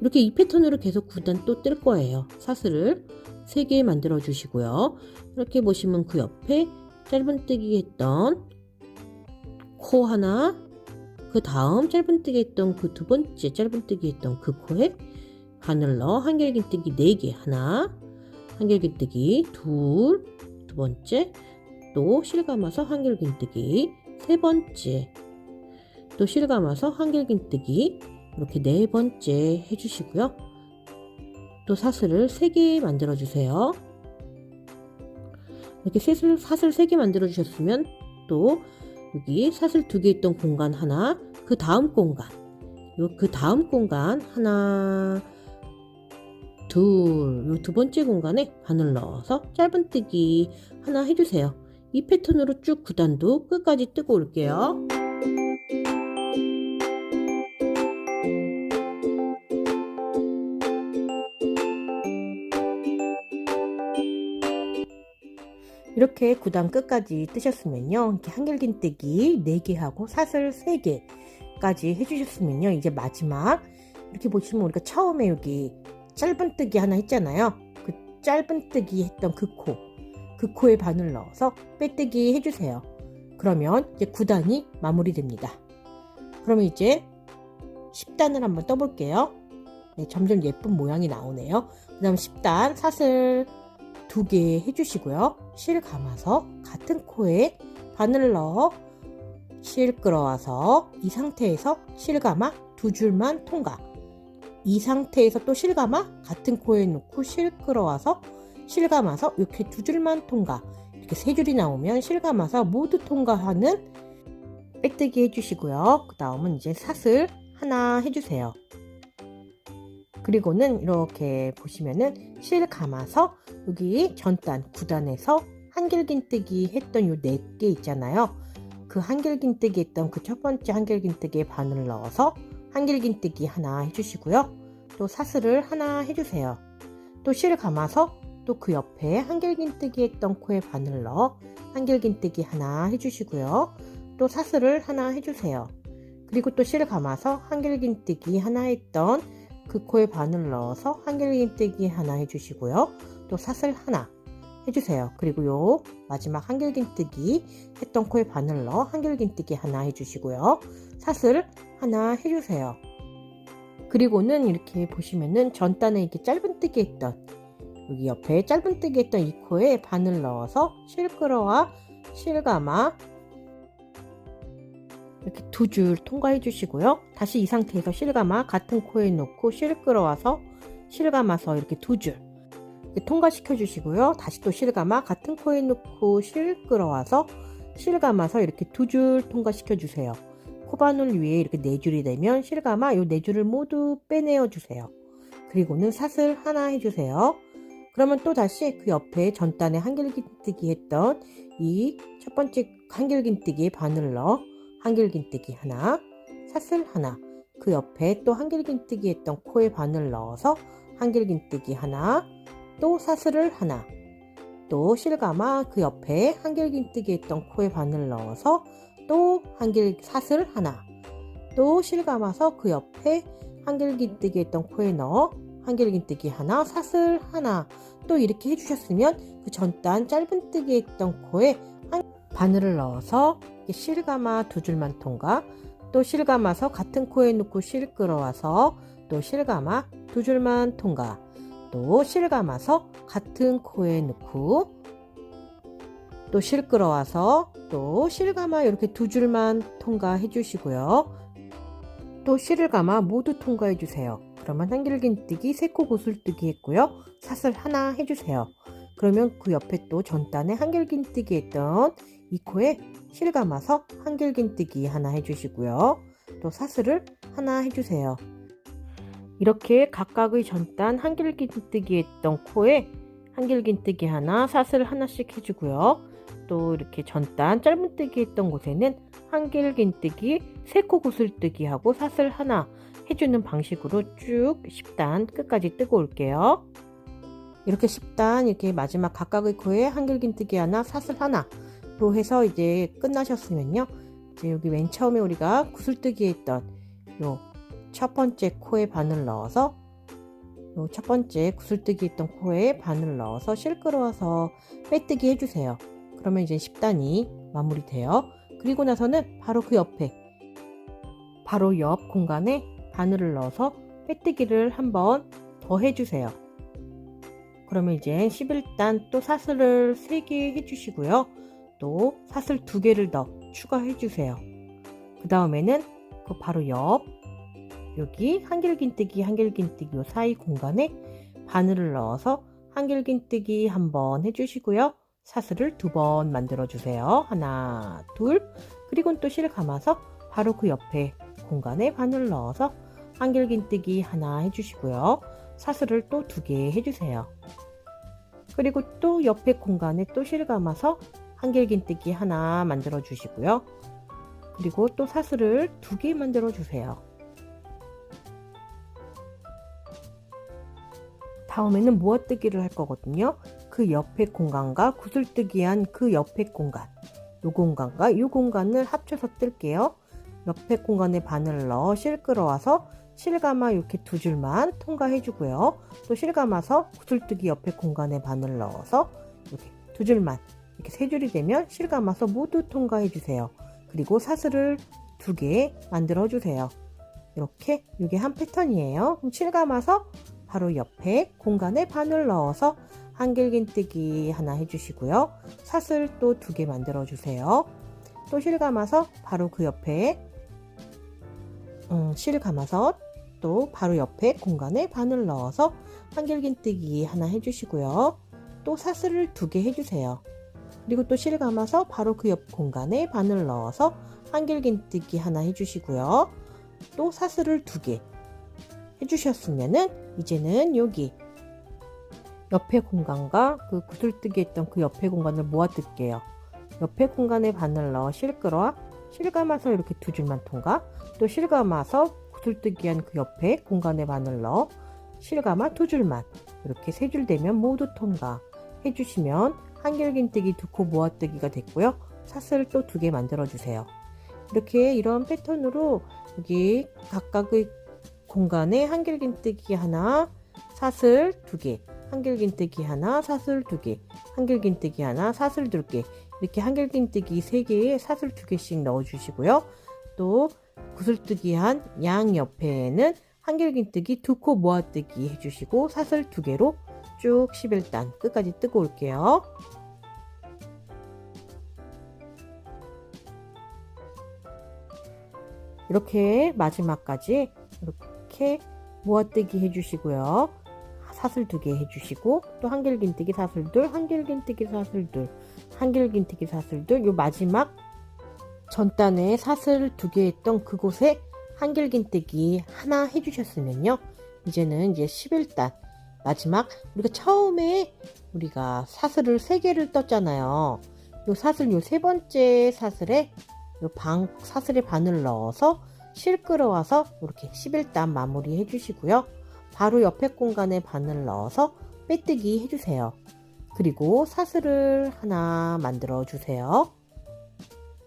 Speaker 1: 이렇게 이 패턴으로 계속 9단 또 뜰 거예요. 사슬을 3개 만들어 주시고요. 이렇게 보시면 그 옆에 짧은뜨기 했던 코 하나, 그 다음 짧은뜨기 했던 그 두 번째 짧은뜨기 했던 그 코에 바늘 넣어 한길긴뜨기 4개 하나, 한길긴뜨기 둘, 두 번째, 또 실감아서 한길긴뜨기 세 번째, 또 실감아서 한길긴뜨기 이렇게 네 번째 해주시고요. 또 사슬을 3개 만들어 주세요. 이렇게 사슬 3개 만들어 주셨으면 또 여기 사슬 2개 있던 공간 하나, 그 다음 공간, 그 다음 공간 하나, 둘, 요 두 번째 공간에 바늘 넣어서 짧은뜨기 하나 해주세요. 이 패턴으로 쭉 9단도 끝까지 뜨고 올게요. 이렇게 9단 끝까지 뜨셨으면요, 이렇게 한길긴뜨기 4개 하고 사슬 3개까지 해주셨으면요, 이제 마지막 이렇게 보시면 우리가 처음에 여기 짧은뜨기 하나 했잖아요. 그 짧은뜨기 했던 그 코에 바늘 넣어서 빼뜨기 해주세요. 그러면 이제 9단이 마무리됩니다. 그러면 이제 10단을 한번 떠볼게요. 네, 점점 예쁜 모양이 나오네요. 그 다음 10단 사슬 2개 해주시고요. 실 감아서 같은 코에 바늘 넣어 실 끌어와서 이 상태에서 실 감아 2줄만 통과. 이 상태에서 또 실 감아 같은 코에 놓고 실 끌어와서 실 감아서 이렇게 2줄만 통과. 이렇게 3줄이 나오면 실 감아서 모두 통과하는 빼뜨기 해주시고요. 그 다음은 이제 사슬 하나 해주세요. 그리고는 이렇게 보시면은 실 감아서 여기 전단 9단에서 한길긴뜨기 했던 요 4개 있잖아요. 그 한길긴뜨기 했던 그 첫 번째 한길긴뜨기에 바늘 넣어서 한길긴뜨기 하나 해주시고요. 또 사슬을 하나 해주세요. 또 실 감아서 또 그 옆에 한길긴뜨기 했던 코에 바늘 넣어 한길긴뜨기 하나 해주시고요. 또 사슬을 하나 해주세요. 그리고 또 실 감아서 한길긴뜨기 하나 했던 그 코에 바늘 넣어서 한길긴뜨기 하나 해주시고요. 또 사슬 하나 해주세요. 그리고 요 마지막 한길긴뜨기 했던 코에 바늘 넣어 한길긴뜨기 하나 해주시고요. 사슬 하나 해주세요. 그리고는 이렇게 보시면은 전단에 이렇게 짧은뜨기 했던 여기 옆에 짧은뜨기 했던 이 코에 바늘 넣어서 실 끌어와 실 감아 이렇게 2줄 통과해 주시고요. 다시 이 상태에서 실 감아 같은 코에 놓고 실 끌어와서 실 감아서 이렇게 2줄 통과시켜 주시고요. 다시 또 실 감아 같은 코에 놓고 실 끌어와서 실 감아서 이렇게 2줄 통과시켜 주세요. 코바늘 위에 이렇게 4줄이 되면 실 감아 이 4줄을 모두 빼내어 주세요. 그리고는 사슬 하나 해주세요. 그러면 또 다시 그 옆에 전단에 한길긴뜨기 했던 이 첫 번째 한길긴뜨기에 바늘 넣어 한길긴뜨기 하나, 사슬 하나, 그 옆에 또 한길긴뜨기 했던 코에 바늘 넣어서 한길긴뜨기 하나, 또 사슬을 하나, 또 실 감아 그 옆에 한길긴뜨기 했던 코에 바늘 넣어서 또 사슬 하나, 또 실 감아서 그 옆에 한길긴뜨기 했던 코에 넣어 한길긴뜨기 하나, 사슬 하나. 또 이렇게 해주셨으면 그 전단 짧은뜨기 했던 코에 바늘을 넣어서 실 감아 2줄만 통과, 또 실 감아서 같은 코에 놓고 실 끌어와서 또 실 감아 2줄만 통과, 또 실 감아서 같은 코에 놓고 또 실 끌어와서 또 실 감아 이렇게 2줄만 통과해 주시고요. 또 실을 감아 모두 통과해 주세요. 그러면 한길긴뜨기 3코 구슬뜨기 했고요. 사슬 하나 해주세요. 그러면 그 옆에 또 전단에 한길긴뜨기 했던 이 코에 실 감아서 한길긴뜨기 하나 해주시고요. 또 사슬을 하나 해주세요. 이렇게 각각의 전단 한길긴뜨기 했던 코에 한길긴뜨기 하나, 사슬 하나씩 해주고요. 또 이렇게 전단 짧은뜨기 했던 곳에는 한길긴뜨기 3코 구슬뜨기 하고 사슬 하나 해주는 방식으로 쭉 10단 끝까지 뜨고 올게요. 이렇게 10단 이렇게 마지막 각각의 코에 한길긴뜨기 하나, 사슬 하나로 해서 이제 끝나셨으면요. 이제 여기 맨 처음에 우리가 구슬뜨기 했던 요 첫 번째 코에 바늘 넣어서 요 첫 번째 구슬뜨기 했던 코에 바늘 넣어서 실 끌어와서 빼뜨기 해주세요. 그러면 이제 10단이 마무리돼요. 그리고 나서는 바로 그 옆에 바로 옆 공간에 바늘을 넣어서 빼뜨기를 한번 더 해주세요. 그러면 이제 11단 또 사슬을 3개 해주시고요. 또 사슬 2개를 더 추가해 주세요. 그 다음에는 그 바로 옆 여기 한길긴뜨기 한길긴뜨기 요 사이 공간에 바늘을 넣어서 한길긴뜨기 한번 해주시고요. 사슬을 2번 만들어 주세요. 하나, 둘. 그리고 또 실 감아서 바로 그 옆에 공간에 바늘 넣어서 한길긴뜨기 하나 해주시고요. 사슬을 또 2개 해주세요. 그리고 또 옆에 공간에 또 실 감아서 한길긴뜨기 하나 만들어 주시고요. 그리고 또 사슬을 2개 만들어 주세요. 다음에는 모아뜨기를 할 거거든요. 그 옆에 공간과 구슬뜨기한 그 옆에 공간, 요 공간과 요 공간을 합쳐서 뜰게요. 옆에 공간에 바늘을 넣어 실 끌어와서 실감아 이렇게 2줄만 통과해 주고요. 또 실 감아서 구슬뜨기 옆에 공간에 바늘을 넣어서 이렇게 2줄만, 이렇게 3줄이 되면 실 감아서 모두 통과해 주세요. 그리고 사슬을 2개 만들어 주세요. 이렇게 이게 한 패턴이에요. 그럼 실 감아서 바로 옆에 공간에 바늘 넣어서 한길긴뜨기 하나 해주시고요. 사슬 또 2개 만들어 주세요. 또 실 감아서 바로 그 옆에 실 감아서 또 바로 옆에 공간에 바늘 넣어서 한길긴뜨기 하나 해주시고요. 또 사슬을 2개 해주세요. 그리고 또 실 감아서 바로 그 옆 공간에 바늘 넣어서 한길긴뜨기 하나 해주시고요. 또 사슬을 2개 해주셨으면은 이제는 여기 옆에 공간과 그 구슬뜨기 했던 그 옆에 공간을 모아 뜰게요. 옆에 공간에 바늘 넣어 실 끌어와 실 감아서 이렇게 2줄만 통과, 또 실 감아서 구슬뜨기 한 그 옆에 공간에 바늘 넣어 실 감아 2줄만, 이렇게 3줄 되면 모두 통과 해주시면 한길긴뜨기 2코 모아뜨기가 됐고요. 사슬 또 2개 만들어 주세요. 이렇게 이런 패턴으로 여기 각각의 공간에 한길긴뜨기 하나, 사슬 2개, 한길긴뜨기 하나, 사슬 2개, 한길긴뜨기 하나, 사슬 2개, 이렇게 한길긴뜨기 3개에 사슬 2개씩 넣어 주시고요. 또 구슬뜨기 한 양 옆에는 한길긴뜨기 2코 모아뜨기 해주시고 사슬 2개로 쭉 11단 끝까지 뜨고 올게요. 이렇게 마지막까지 이렇게 모아뜨기 해주시고요. 사슬 2개 해주시고 또 한길긴뜨기 사슬 둘, 한길긴뜨기 사슬 둘, 한길긴뜨기 사슬 둘, 요 마지막 전단에 사슬 2개 했던 그곳에 한길긴뜨기 하나 해주셨으면요. 이제는 이제 11단 마지막, 우리가 처음에 우리가 사슬을 3개를 떴잖아요. 요 사슬 요 3번째 사슬에 요 사슬에 바늘 넣어서 실 끌어와서 이렇게 11단 마무리 해주시고요. 바로 옆에 공간에 바늘 넣어서 빼뜨기 해주세요. 그리고 사슬을 하나 만들어 주세요.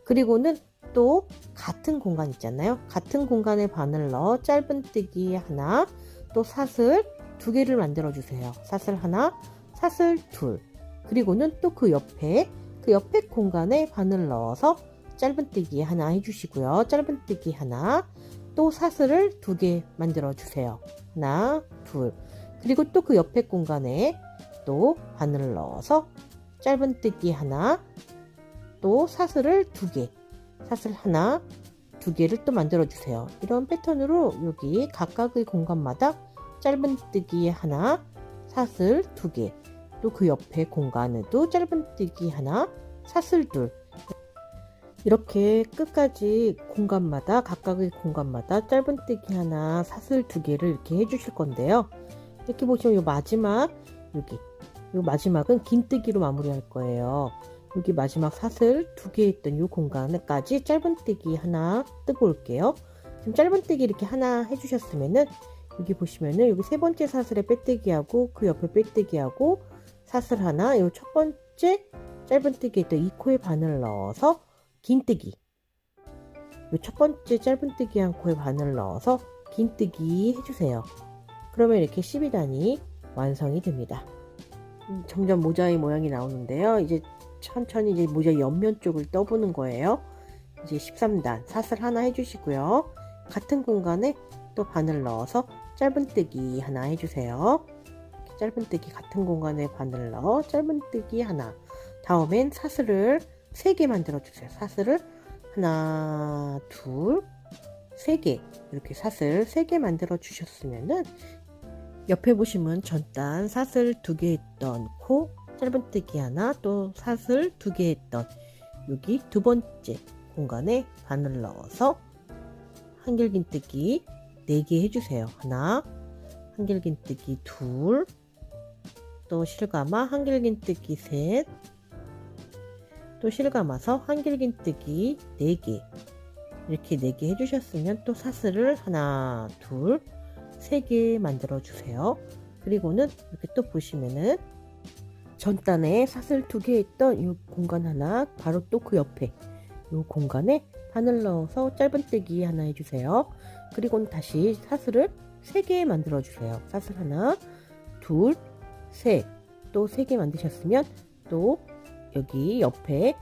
Speaker 1: 그리고는 또 같은 공간 있잖아요. 같은 공간에 바늘 넣어 짧은뜨기 하나, 또 사슬 2개를 만들어 주세요. 사슬 하나, 사슬 둘. 그리고는 또 그 옆에 공간에 바늘 넣어서 짧은뜨기 하나 해주시고요. 짧은뜨기 하나, 또 사슬을 2개 만들어 주세요. 하나, 둘. 그리고 또 그 옆에 공간에 또 바늘을 넣어서 짧은뜨기 하나, 또 사슬을 2개, 사슬 하나, 2개를 또 만들어 주세요. 이런 패턴으로 여기 각각의 공간마다 짧은뜨기 하나, 사슬 2개, 또 그 옆에 공간에도 짧은뜨기 하나, 사슬 둘, 이렇게 끝까지 공간마다 각각의 공간마다 짧은뜨기 하나, 사슬 2개를 이렇게 해주실 건데요. 이렇게 보시면 요 마지막, 요 마지막은 긴뜨기로 마무리할 거예요. 여기 마지막 사슬 2개 있던 요 공간까지 짧은뜨기 하나 뜨고 올게요. 지금 짧은뜨기 이렇게 하나 해주셨으면은 여기 보시면은 여기 3번째 사슬에 빼뜨기하고 그 옆에 빼뜨기하고 사슬 하나, 요 첫 번째 짧은뜨기 있던 이 코에 바늘을 넣어서 긴뜨기, 요 첫 번째 짧은뜨기 한 코에 바늘을 넣어서 긴뜨기 해주세요. 그러면 이렇게 12단이 완성이 됩니다. 점점 모자의 모양이 나오는데요. 이제 천천히 이제 모자 옆면 쪽을 떠보는 거예요. 이제 13단 사슬 하나 해주시고요. 같은 공간에 또 바늘 넣어서 짧은뜨기 하나 해주세요. 짧은뜨기 같은 공간에 바늘 넣어 짧은뜨기 하나. 다음엔 사슬을 3개 만들어 주세요. 사슬을 하나, 둘, 3개 이렇게 사슬 3개 만들어 주셨으면은 옆에 보시면 전단 사슬 2개 했던 코 짧은뜨기 하나, 또 사슬 2개 했던 여기 두 번째 공간에 바늘 넣어서 한길긴뜨기 4개 해주세요. 하나, 한길긴뜨기 둘, 또 실감아 한길긴뜨기 셋, 또 실감아서 한길긴뜨기 4개 이렇게 4개 해주셨으면 또 사슬을 하나, 둘, 3개 만들어 주세요. 그리고는 이렇게 또 보시면은 전단에 사슬 2개 했던 이 공간 하나, 바로 또 그 옆에 이 공간에 바늘 넣어서 짧은뜨기 하나 해주세요. 그리고는 다시 사슬을 3개 만들어 주세요. 사슬 하나, 둘, 셋, 또 3개 만드셨으면 또 여기 옆에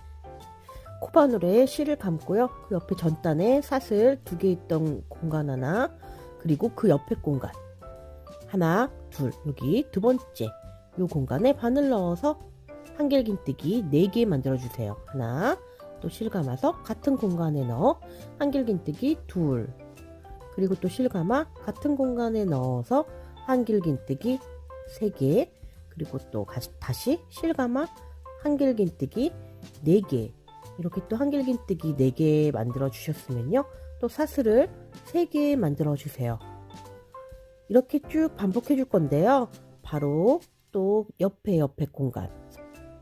Speaker 1: 코바늘에 실을 감고요. 그 옆에 전단에 사슬 2개 있던 공간 하나, 그리고 그 옆에 공간 하나, 둘, 여기 두 번째 이 공간에 바늘 넣어서 한길긴뜨기 4개 만들어 주세요. 하나, 또 실감아서 같은 공간에 넣어 한길긴뜨기 둘, 그리고 또 실감아 같은 공간에 넣어서 한길긴뜨기 3개, 그리고 또 다시 실감아 한길긴뜨기 4개 이렇게 또 한길긴뜨기 4개 만들어 주셨으면요, 또 사슬을 3개 만들어 주세요. 이렇게 쭉 반복해 줄 건데요, 바로 또 옆에 공간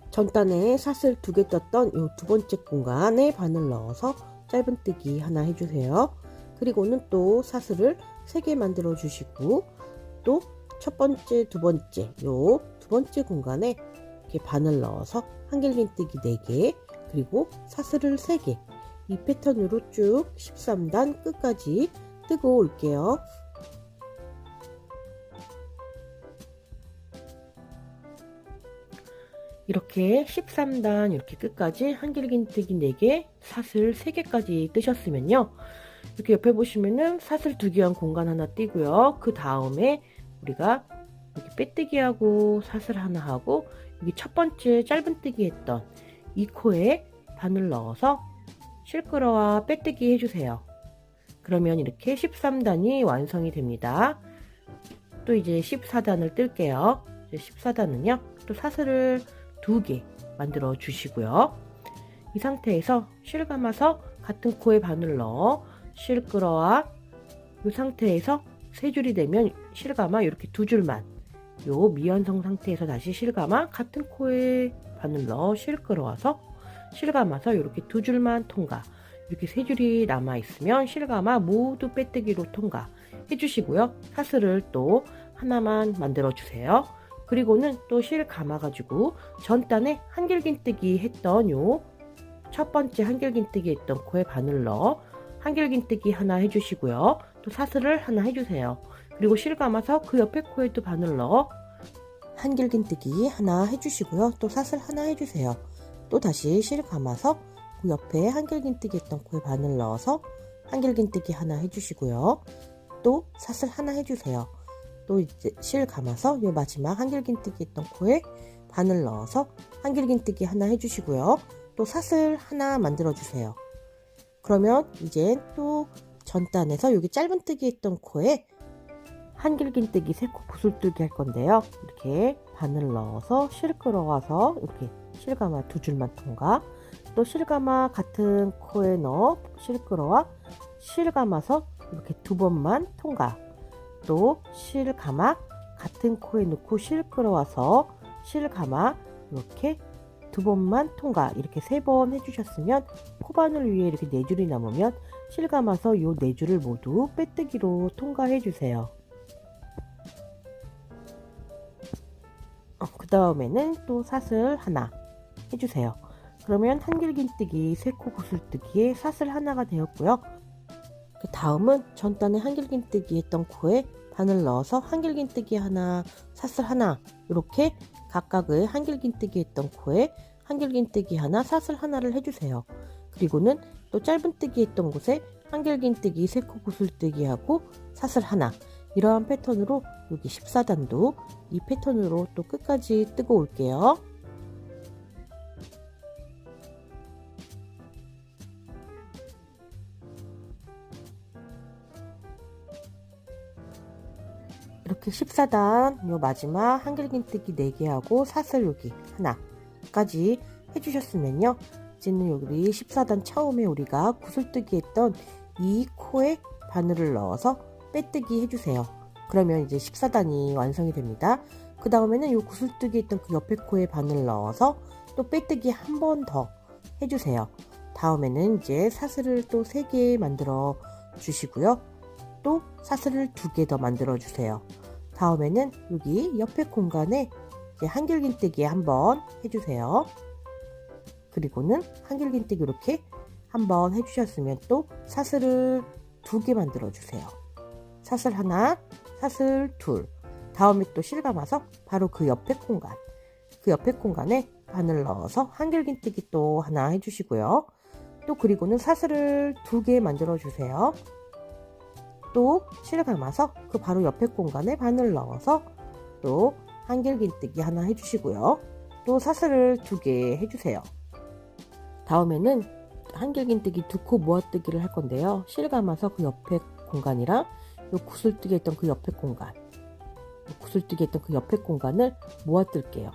Speaker 1: 전단에 사슬 2개 떴던 이 두 번째 공간에 바늘 넣어서 짧은뜨기 하나 해주세요. 그리고는 또 사슬을 3개 만들어 주시고, 또 첫 번째, 두 번째 요 두 번째 공간에 이렇게 바늘 넣어서 한길긴뜨기 4개, 그리고 사슬을 3개, 이 패턴으로 쭉 13단 끝까지 뜨고 올게요. 이렇게 13단 이렇게 끝까지 한길긴뜨기 4개, 사슬 3개까지 뜨셨으면요, 이렇게 옆에 보시면은 사슬 2개 한 공간 하나 띄고요. 그 다음에 우리가 이렇게 빼뜨기 하고 사슬 하나 하고 여기 첫 번째 짧은뜨기 했던 이 코에 바늘 넣어서 실끌어와 빼뜨기 해주세요. 그러면 이렇게 13단이 완성이 됩니다. 또 이제 14단을 뜰게요. 14단은요, 또 사슬을 2개 만들어 주시고요. 이 상태에서 실 감아서 같은 코에 바늘 넣어 실끌어와 이 상태에서 3줄이 되면 실 감아 이렇게 2줄만, 요 미완성 상태에서 다시 실 감아 같은 코에 바늘 넣어 실끌어와서 실 감아서 이렇게 2줄만 통과, 이렇게 3줄이 남아 있으면 실 감아 모두 빼뜨기로 통과 해주시고요. 사슬을 또 하나만 만들어 주세요. 그리고는 또 실 감아 가지고 전단에 한길긴뜨기 했던 요 첫 번째 한길긴뜨기 했던 코에 바늘 넣어 한길긴뜨기 하나 해주시고요. 또 사슬을 하나 해주세요. 그리고 실 감아서 그 옆에 코에도 바늘 넣어 한길긴뜨기 하나 해주시고요. 또 사슬 하나 해주세요. 또 다시 실 감아서 그 옆에 한길긴뜨기 했던 코에 바늘 넣어서 한길긴뜨기 하나 해주시고요. 또 사슬 하나 해주세요. 또 이제 실 감아서 요 마지막 한길긴뜨기 했던 코에 바늘 넣어서 한길긴뜨기 하나 해주시고요. 또 사슬 하나 만들어 주세요. 그러면 이제 또 전단에서 여기 짧은뜨기 했던 코에 한길긴뜨기 3코 구슬뜨기 할 건데요, 이렇게 바늘 넣어서 실 끌어와서 이렇게 실감아 2줄만 통과, 또 실감아 같은 코에 넣어 실 끌어와 실 감아서 이렇게 2번만 통과, 또 실 감아 같은 코에 넣고 실 끌어와서 실 감아 이렇게 2번만 통과, 이렇게 3번 해주셨으면 코바늘 위에 이렇게 4줄이 남으면 실 감아서 요 4줄을 모두 빼뜨기로 통과해 주세요. 그 다음에는 또 사슬 하나 해주세요. 그러면 한길긴뜨기 3코 구슬뜨기에 사슬 하나가 되었고요. 그 다음은 전단에 한길긴뜨기 했던 코에 바늘 넣어서 한길긴뜨기 하나, 사슬 하나, 이렇게 각각의 한길긴뜨기 했던 코에 한길긴뜨기 하나, 사슬 하나를 해주세요. 그리고는 또 짧은뜨기 했던 곳에 한길긴뜨기 3코 구슬뜨기 하고 사슬 하나, 이러한 패턴으로 여기 14단도 이 패턴으로 또 끝까지 뜨고 올게요. 이렇게 14단 요 마지막 한길긴뜨기 4개 하고 사슬 여기 하나까지 해주셨으면요. 이제는 여기 14단 처음에 우리가 구슬뜨기 했던 이 코에 바늘을 넣어서 빼뜨기 해주세요. 그러면 이제 14단이 완성이 됩니다. 그 다음에는 요 구슬뜨기 했던 그 옆에 코에 바늘을 넣어서 또 빼뜨기 한 번 더 해주세요. 다음에는 이제 사슬을 또 3개 만들어 주시고요. 또 사슬을 2개 더 만들어 주세요. 다음에는 여기 옆에 공간에 이제 한길긴뜨기 한번 해주세요. 그리고는 한길긴뜨기 이렇게 한번 해주셨으면 또 사슬을 2개 만들어 주세요. 사슬 하나, 사슬 둘. 다음에 또 실감아서 바로 그 옆에 공간에 바늘 넣어서 한길긴뜨기 또 하나 해주시고요. 또 그리고는 사슬을 2개 만들어 주세요. 또 실감아서 그 바로 옆에 공간에 바늘 넣어서 또 한길긴뜨기 하나 해주시고요. 또 사슬을 2개 해주세요. 다음에는 한길긴뜨기 2코 모아뜨기를 할 건데요. 실감아서 그 옆에 공간이랑 요 구슬뜨기 했던 그 옆에 공간을 모아뜰게요.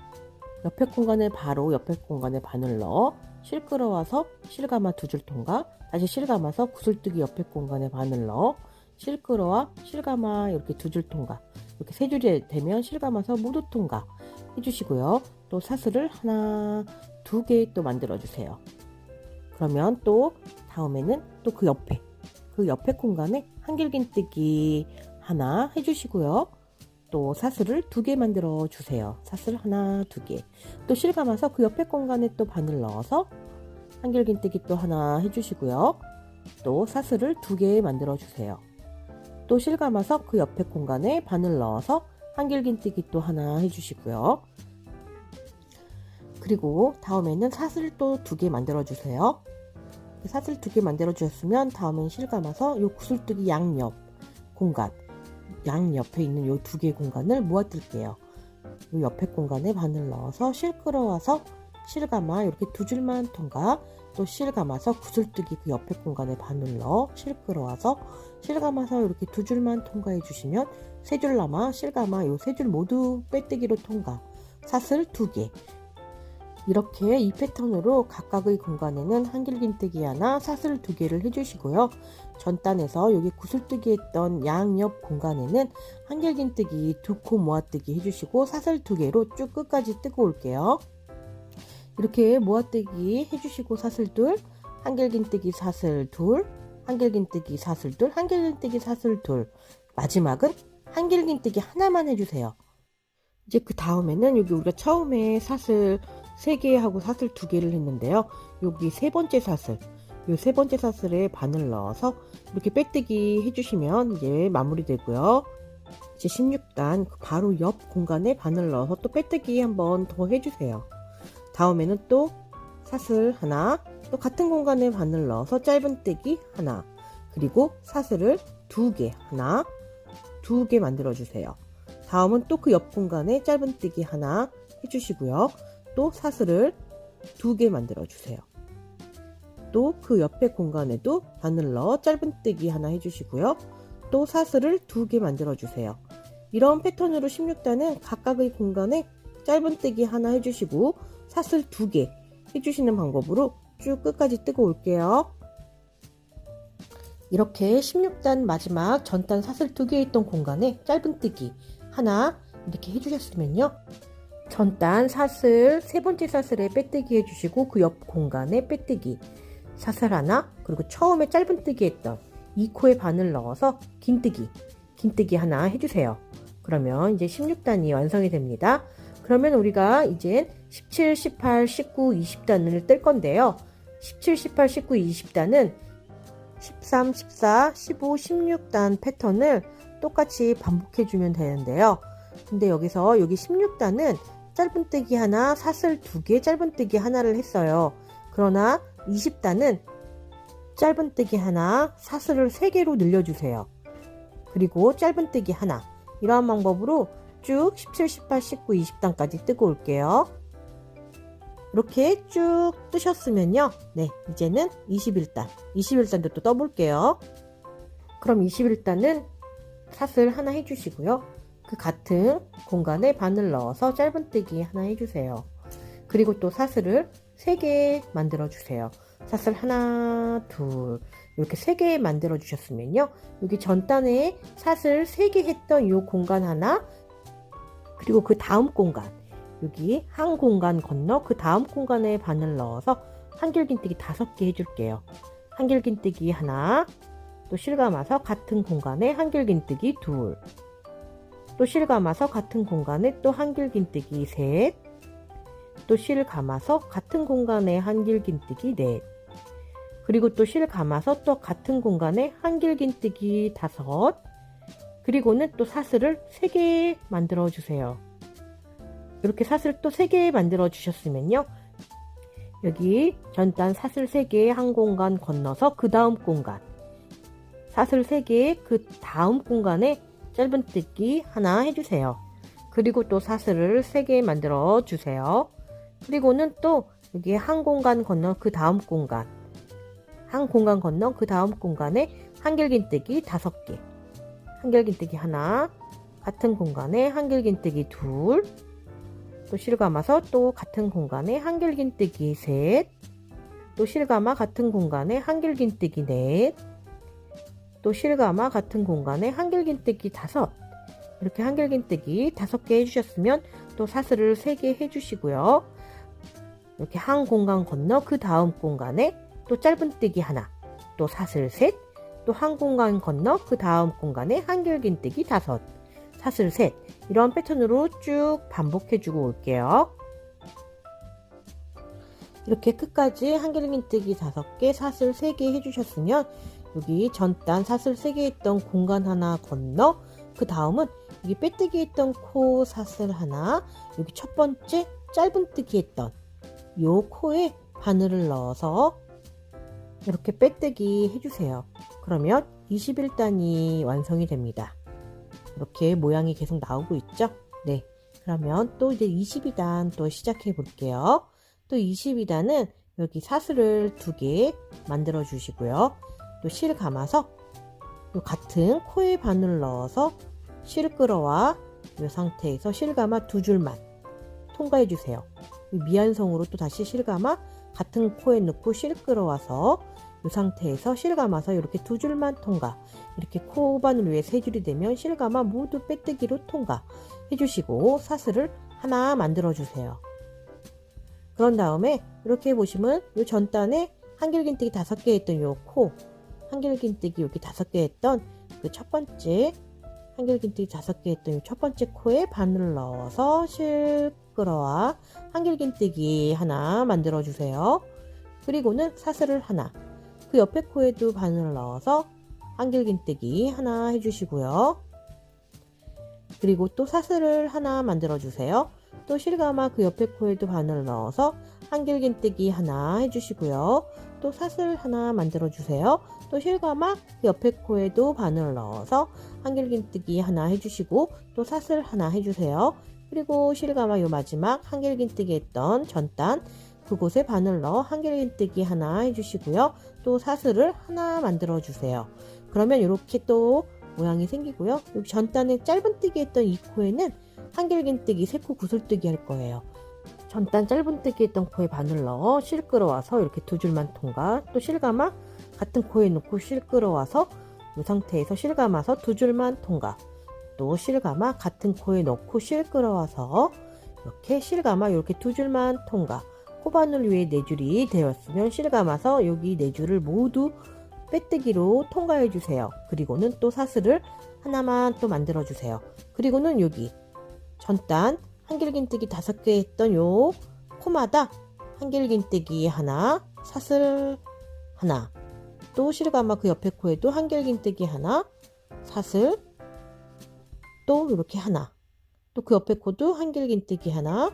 Speaker 1: 옆에 공간에 바로 옆에 공간에 바늘 넣어 실 끌어와서 실감아 2줄 통과, 다시 실감아서 구슬뜨기 옆에 공간에 바늘 넣어 실 끌어와 실감아 이렇게 2줄 통과, 이렇게 3줄이 되면 실감아서 모두 통과 해주시고요. 또 사슬을 하나, 2개 또 만들어 주세요. 그러면 또 다음에는 또 그 옆에 공간에 한길긴뜨기 하나 해주시고요. 또 사슬을 2개 만들어 주세요. 사슬 하나, 2개. 또 실감아서 그 옆에 공간에 또 바늘 넣어서 한길긴뜨기 또 하나 해주시고요. 또 사슬을 2개 만들어 주세요. 또 실감아서 그 옆에 공간에 바늘 넣어서 한길긴뜨기 또 하나 해주시고요. 그리고 다음에는 사슬 또 2개 만들어 주세요. 사슬 2개 만들어 주셨으면 다음엔 실감아서 요 구슬뜨기 양옆에 있는 요 2개 공간을 모아뜰게요. 요 옆에 공간에 바늘 넣어서 실 끌어와서 실감아 이렇게 2줄만 통과, 또 실감아서 구슬뜨기 그 옆에 공간에 바늘 넣어 실 끌어와서 실감아서 이렇게 2줄만 통과해 주시면 3줄 남아 실감아 요 3줄 모두 빼뜨기로 통과, 사슬 2개. 이렇게 이 패턴으로 각각의 공간에는 한길긴뜨기 하나, 사슬 2개를 해주시고요. 전단에서 여기 구슬뜨기 했던 양옆 공간에는 한길긴뜨기 2코 모아뜨기 해주시고 사슬 2개로 쭉 끝까지 뜨고 올게요. 이렇게 모아뜨기 해주시고 사슬 둘, 한길긴뜨기 사슬 둘, 한길긴뜨기 사슬 둘, 한길긴뜨기 사슬 둘. 마지막은 한길긴뜨기 하나만 해주세요. 이제 그 다음에는 여기 우리가 처음에 사슬 3개 하고 사슬 2개를 했는데요. 여기 세 번째 사슬에 바늘 넣어서 이렇게 빼뜨기 해주시면 이제 마무리되고요. 이제 16단 바로 옆 공간에 바늘 넣어서 또 빼뜨기 한번 더 해주세요. 다음에는 또 사슬 하나, 또 같은 공간에 바늘 넣어서 짧은뜨기 하나, 그리고 사슬을 2개 하나, 2개 만들어 주세요. 다음은 또 그 옆 공간에 짧은뜨기 하나 해주시고요. 또 사슬을 2개 만들어 주세요. 또 그 옆에 공간에도 바늘 넣어 짧은뜨기 하나 해주시고요. 또 사슬을 2개 만들어 주세요. 이런 패턴으로 16단은 각각의 공간에 짧은뜨기 하나 해주시고 사슬 2개 해주시는 방법으로 쭉 끝까지 뜨고 올게요. 이렇게 16단 마지막 전단 사슬 2개 있던 공간에 짧은뜨기 하나 이렇게 해주셨으면요. 전단 사슬 세 번째 사슬에 빼뜨기 해주시고 그 옆 공간에 빼뜨기 사슬 하나, 그리고 처음에 짧은뜨기 했던 이 코에 바늘 넣어서 긴뜨기 하나 해주세요. 그러면 이제 16단이 완성이 됩니다. 그러면 우리가 이제 17, 18, 19, 20단을 뜰 건데요. 17, 18, 19, 20단은 13, 14, 15, 16단 패턴을 똑같이 반복해주면 되는데요. 근데 여기서 여기 16단은 짧은뜨기 하나, 사슬 2개, 짧은뜨기 하나를 했어요. 그러나 20단은 짧은뜨기 하나, 사슬을 3개로 늘려주세요. 그리고 짧은뜨기 하나, 이러한 방법으로 쭉 17, 18, 19, 20단까지 뜨고 올게요. 이렇게 쭉 뜨셨으면요. 네, 이제는 21단도 또 떠볼게요. 그럼 21단은 사슬 하나 해주시고요. 그 같은 공간에 바늘 넣어서 짧은뜨기 하나 해주세요. 그리고 또 사슬을 3개 만들어 주세요. 사슬 하나, 둘 이렇게 3개 만들어 주셨으면요. 여기 전단에 사슬 3개 했던 이 공간 하나, 그리고 그 다음 공간, 여기 한 공간 건너 그 다음 공간에 바늘 넣어서 한길긴뜨기 5개 해줄게요. 한길긴뜨기 하나, 또 실감아서 같은 공간에 한길긴뜨기 둘, 또 실감아서 같은 공간에 또 한길긴뜨기 셋, 또 실 감아서 같은 공간에 한길긴뜨기 넷, 그리고 또 실 감아서 또 같은 공간에 한길긴뜨기 5, 그리고는 또 사슬을 3개 만들어 주세요. 이렇게 사슬 또 3개 만들어 주셨으면요. 여기 전단 사슬 3개 한 공간 건너서 그 다음 공간, 사슬 3개 그 다음 공간에 짧은뜨기 하나 해주세요. 그리고 또 사슬을 3개 만들어 주세요. 그리고는 또 여기 한 공간 건너 그 다음 공간, 한 공간 건너 그 다음 공간에 한길긴뜨기 5개, 한길긴뜨기 하나, 같은 공간에 한길긴뜨기 둘, 또 실감아서 또 같은 공간에 한길긴뜨기 셋, 또 실감아 같은 공간에 한길긴뜨기 넷, 또 실감아 같은 공간에 한길긴뜨기 5, 이렇게 한길긴뜨기 5개 해주셨으면 또 사슬을 3개 해주시고요. 이렇게 한 공간 건너 그 다음 공간에 또 짧은뜨기 하나, 또 사슬 셋, 또 한 공간 건너 그 다음 공간에 한길긴뜨기 5, 사슬 셋, 이런 패턴으로 쭉 반복해주고 올게요. 이렇게 끝까지 한길긴뜨기 5개, 사슬 3개 해주셨으면 여기 전단 사슬 3개 했던 공간 하나 건너 그 다음은 여기 빼뜨기 했던 코 사슬 하나, 여기 첫 번째 짧은뜨기 했던 요 코에 바늘을 넣어서 이렇게 빼뜨기 해주세요. 그러면 21단이 완성이 됩니다. 이렇게 모양이 계속 나오고 있죠? 네. 그러면 또 이제 22단 또 시작해 볼게요. 또 22단은 여기 사슬을 2개 만들어 주시고요. 또 실 감아서 요 같은 코에 바늘 넣어서 실 끌어와 이 상태에서 실 감아 2줄만 통과해 주세요. 미완성으로 또 다시 실 감아 같은 코에 넣고 실 끌어와서 이 상태에서 실 감아서 이렇게 2줄만 통과, 이렇게 코 바늘 위에 3줄이 되면 실 감아 모두 빼뜨기로 통과 해주시고 사슬을 하나 만들어 주세요. 그런 다음에 이렇게 보시면 이 전단에 한길긴뜨기 5개 했던 요 코, 한길긴뜨기 여기 5개 했던 그 첫 번째 한길긴뜨기 5개 했던 이 첫 번째 코에 바늘을 넣어서 실 끌어와 한길긴뜨기 하나 만들어 주세요. 그리고는 사슬을 하나, 그 옆에 코에도 바늘을 넣어서 한길긴뜨기 하나 해주시고요. 그리고 또 사슬을 하나 만들어 주세요. 또 실감아 그 옆에 코에도 바늘을 넣어서 한길긴뜨기 하나 해주시고요. 또 사슬 하나 만들어 주세요. 또 실감아 그 옆에 코에도 바늘을 넣어서 한길긴뜨기 하나 해주시고 또 사슬 하나 해주세요. 그리고 실감아 요 마지막 한길긴뜨기 했던 전단 그곳에 바늘 넣어 한길긴뜨기 하나 해주시고요. 또 사슬을 하나 만들어 주세요. 그러면 이렇게 또 모양이 생기고요. 여기 전단에 짧은뜨기 했던 이 코에는 한길긴뜨기 3코 구슬뜨기 할 거예요. 전단 짧은뜨기 했던 코에 바늘 넣어 실 끌어와서 이렇게 2줄만 통과, 또 실 감아 같은 코에 넣고 실 끌어와서 이 상태에서 실 감아서 2줄만 통과, 또 실 감아 같은 코에 넣고 실 끌어와서 이렇게 실 감아 이렇게 2줄만 통과, 코바늘 위에 4줄이 되었으면 실 감아서 여기 4줄을 모두 빼뜨기로 통과해 주세요. 그리고는 또 사슬을 하나만 또 만들어 주세요. 그리고는 여기 전단 한길긴뜨기 5개 했던 요 코마다 한길긴뜨기 하나, 사슬 하나, 또 실 감아 그 옆에 코에도 한길긴뜨기 하나, 사슬 또 이렇게 하나, 또 그 옆에 코도 한길긴뜨기 하나,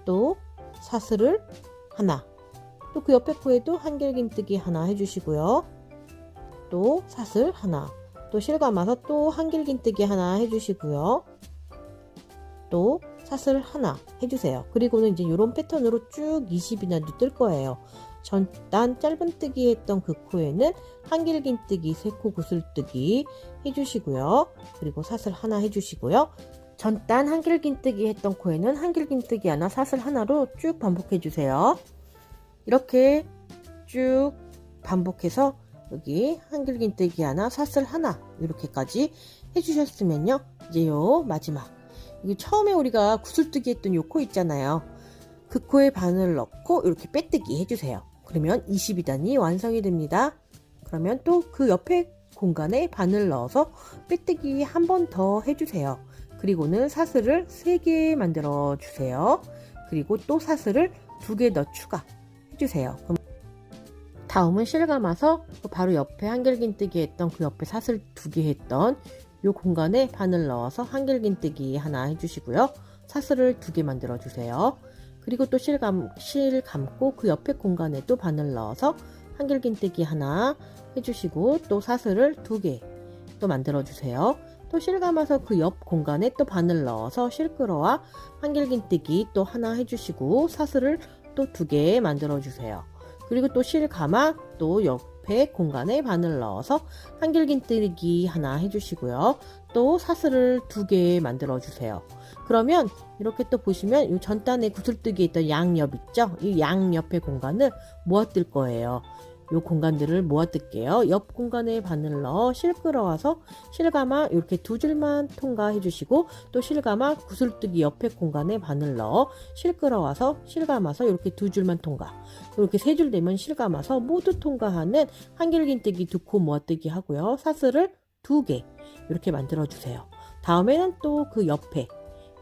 Speaker 1: 또 사슬을 하나, 또 그 옆에 코에도 한길긴뜨기 하나 해주시고요. 또 사슬 하나, 또 실 감아서 또 한길긴뜨기 하나 해주시고요. 또 사슬 하나 해주세요. 그리고는 이제 이런 패턴으로 쭉 20이나 뜰 거예요. 전단 짧은뜨기 했던 그 코에는 한길긴뜨기 3코 구슬뜨기 해주시고요. 그리고 사슬 하나 해주시고요. 전단 한길긴뜨기 했던 코에는 한길긴뜨기 하나, 사슬 하나로 쭉 반복해주세요. 이렇게 쭉 반복해서 여기 한길긴뜨기 하나, 사슬 하나 이렇게까지 해주셨으면요. 이제 요 마지막, 여기 처음에 우리가 구슬뜨기 했던 요 코 있잖아요. 그 코에 바늘 넣고 이렇게 빼뜨기 해주세요. 그러면 22단이 완성이 됩니다. 그러면 또 그 옆에 공간에 바늘 넣어서 빼뜨기 한 번 더 해주세요. 그리고는 사슬을 3개 만들어 주세요. 그리고 또 사슬을 2개 더 추가 해주세요. 그럼 다음은 실 감아서 바로 옆에 한길긴뜨기 했던 그 옆에 사슬 2개 했던 이 공간에 바늘 넣어서 한길긴뜨기 하나 해주시고요. 사슬을 2개 만들어 주세요. 그리고 또 실 감고 그 옆에 공간에 또 바늘 넣어서 한길긴뜨기 하나 해주시고 또 사슬을 2개 또 만들어 주세요. 또 실 감아서 그 옆 공간에 또 바늘 넣어서 실끌어와 한길긴뜨기 또 하나 해주시고 사슬을 또 2개 만들어 주세요. 그리고 또 실 감아 또 옆에 공간에 바늘 넣어서 한길긴뜨기 하나 해주시고요. 또 사슬을 2개 만들어 주세요. 그러면 이렇게 또 보시면 이 전단에 구슬뜨기 있던 양옆 있죠? 이 양옆의 공간을 모아뜰 거예요. 이 공간들을 모아뜰게요. 옆 공간에 바늘 넣어 실 끌어와서 실 감아 이렇게 2줄만 통과해 주시고 또 실 감아 구슬뜨기 옆에 공간에 바늘 넣어 실 끌어와서 실 감아서 이렇게 2줄만 통과. 이렇게 3줄 되면 실 감아서 모두 통과하는 한길긴뜨기 2코 모아뜨기 하고요. 사슬을 2개 이렇게 만들어 주세요. 다음에는 또 그 옆에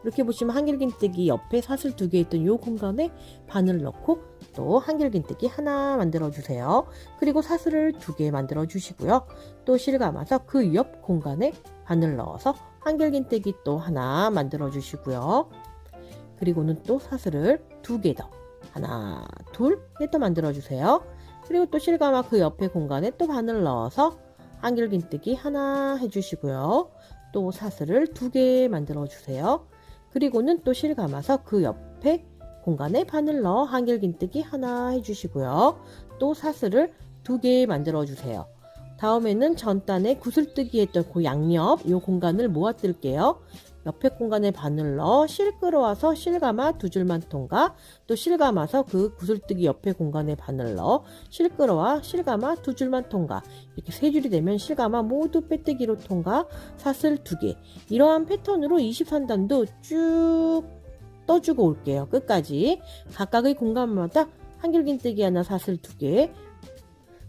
Speaker 1: 이렇게 보시면 한길긴뜨기 옆에 사슬 2개 있던 이 공간에 바늘 넣고 또 한길긴뜨기 하나 만들어 주세요. 그리고 사슬을 2개 만들어 주시고요. 또 실 감아서 그 옆 공간에 바늘 넣어서 한길긴뜨기 또 하나 만들어 주시고요. 그리고는 또 사슬을 2개 더 하나, 둘, 넷 더 만들어 주세요. 그리고 또 실 감아 그 옆에 공간에 또 바늘 넣어서 한길긴뜨기 하나 해주시고요. 또 사슬을 2개 만들어 주세요. 그리고는 또 실 감아서 그 옆에 공간에 바늘 넣어 한길긴뜨기 하나 해주시고요. 또 사슬을 2개 만들어 주세요. 다음에는 전단에 구슬뜨기 했던 그 양옆 이 공간을 모아뜰게요. 옆에 공간에 바늘 넣어 실 끌어와서 실 감아 2줄만 통과, 또 실 감아서 그 구슬뜨기 옆에 공간에 바늘 넣어 실 끌어와 실 감아 2줄만 통과. 이렇게 3줄이 되면 실 감아 모두 빼뜨기로 통과, 사슬 2개. 이러한 패턴으로 23단도 쭉 떠주고 올게요. 끝까지 각각의 공간마다 한길긴뜨기 하나, 사슬 2개,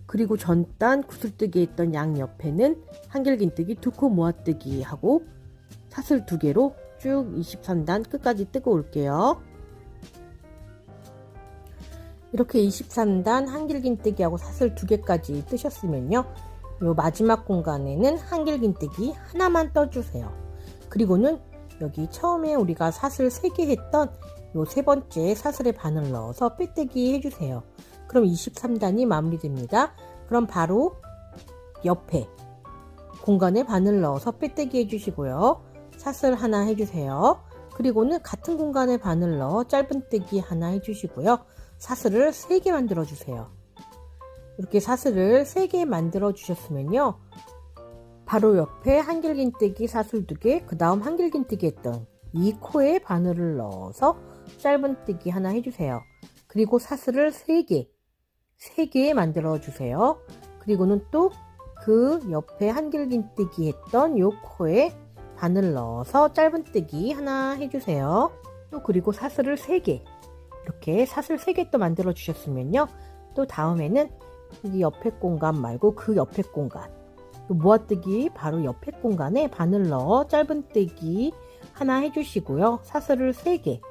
Speaker 1: 그리고 전단 구슬뜨기 했던 양옆에는 한길긴뜨기 2코 모아뜨기 하고 사슬 2개로 쭉 23단 끝까지 뜨고 올게요. 이렇게 23단 한길긴뜨기하고 사슬 2개까지 뜨셨으면요. 요 마지막 공간에는 한길긴뜨기 하나만 떠주세요. 그리고는 여기 처음에 우리가 사슬 3개 했던 요 3번째 사슬에 바늘 넣어서 빼뜨기 해주세요. 그럼 23단이 마무리됩니다. 그럼 바로 옆에 공간에 바늘 넣어서 빼뜨기 해주시고요. 사슬 하나 해주세요. 그리고는 같은 공간에 바늘 넣어 짧은뜨기 하나 해주시고요. 사슬을 3개 만들어 주세요. 이렇게 사슬을 3개 만들어 주셨으면요. 바로 옆에 한길긴뜨기 사슬 2개, 그 다음 한길긴뜨기 했던 이 코에 바늘을 넣어서 짧은뜨기 하나 해주세요. 그리고 사슬을 3개 만들어 주세요. 그리고는 또 그 옆에 한길긴뜨기 했던 요 코에 바늘 넣어서 짧은뜨기 하나 해주세요. 또 그리고 사슬을 3개, 이렇게 사슬 3개 또 만들어 주셨으면요. 또 다음에는 이 옆에 공간 말고 그 옆에 공간, 또 모아뜨기 바로 옆에 공간에 바늘 넣어 짧은뜨기 하나 해주시고요. 사슬을 3개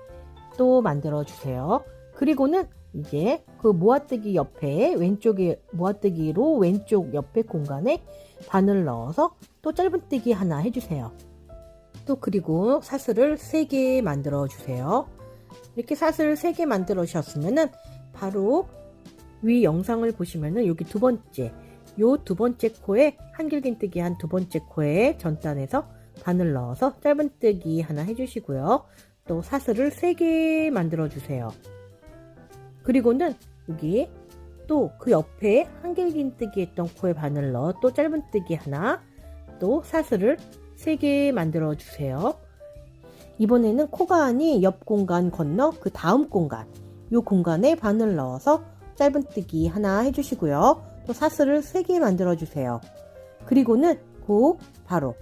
Speaker 1: 또 만들어 주세요. 그리고는 이제 그 모아뜨기 옆에 왼쪽에 모아뜨기로 왼쪽 옆에 공간에 바늘 넣어서 또 짧은뜨기 하나 해주세요. 또 그리고 사슬을 3개 만들어 주세요. 이렇게 사슬을 3개 만들어 주셨으면은 바로 위 영상을 보시면은 여기 두 번째 코에 한길긴뜨기 한 2번째 코에 전단에서 바늘 넣어서 짧은뜨기 하나 해주시고요. 또 사슬을 3개 만들어 주세요. 그리고는 여기 또 그 옆에 한길긴뜨기 했던 코에 바늘로 또 짧은뜨기 하나, 또 사슬을 3개 만들어 주세요. 이번에는 코가 아닌 옆 공간 건너 그 다음 공간, 이 공간에 바늘 넣어서 짧은뜨기 하나 해주시고요. 또 사슬을 3개 만들어 주세요. 그리고는 바로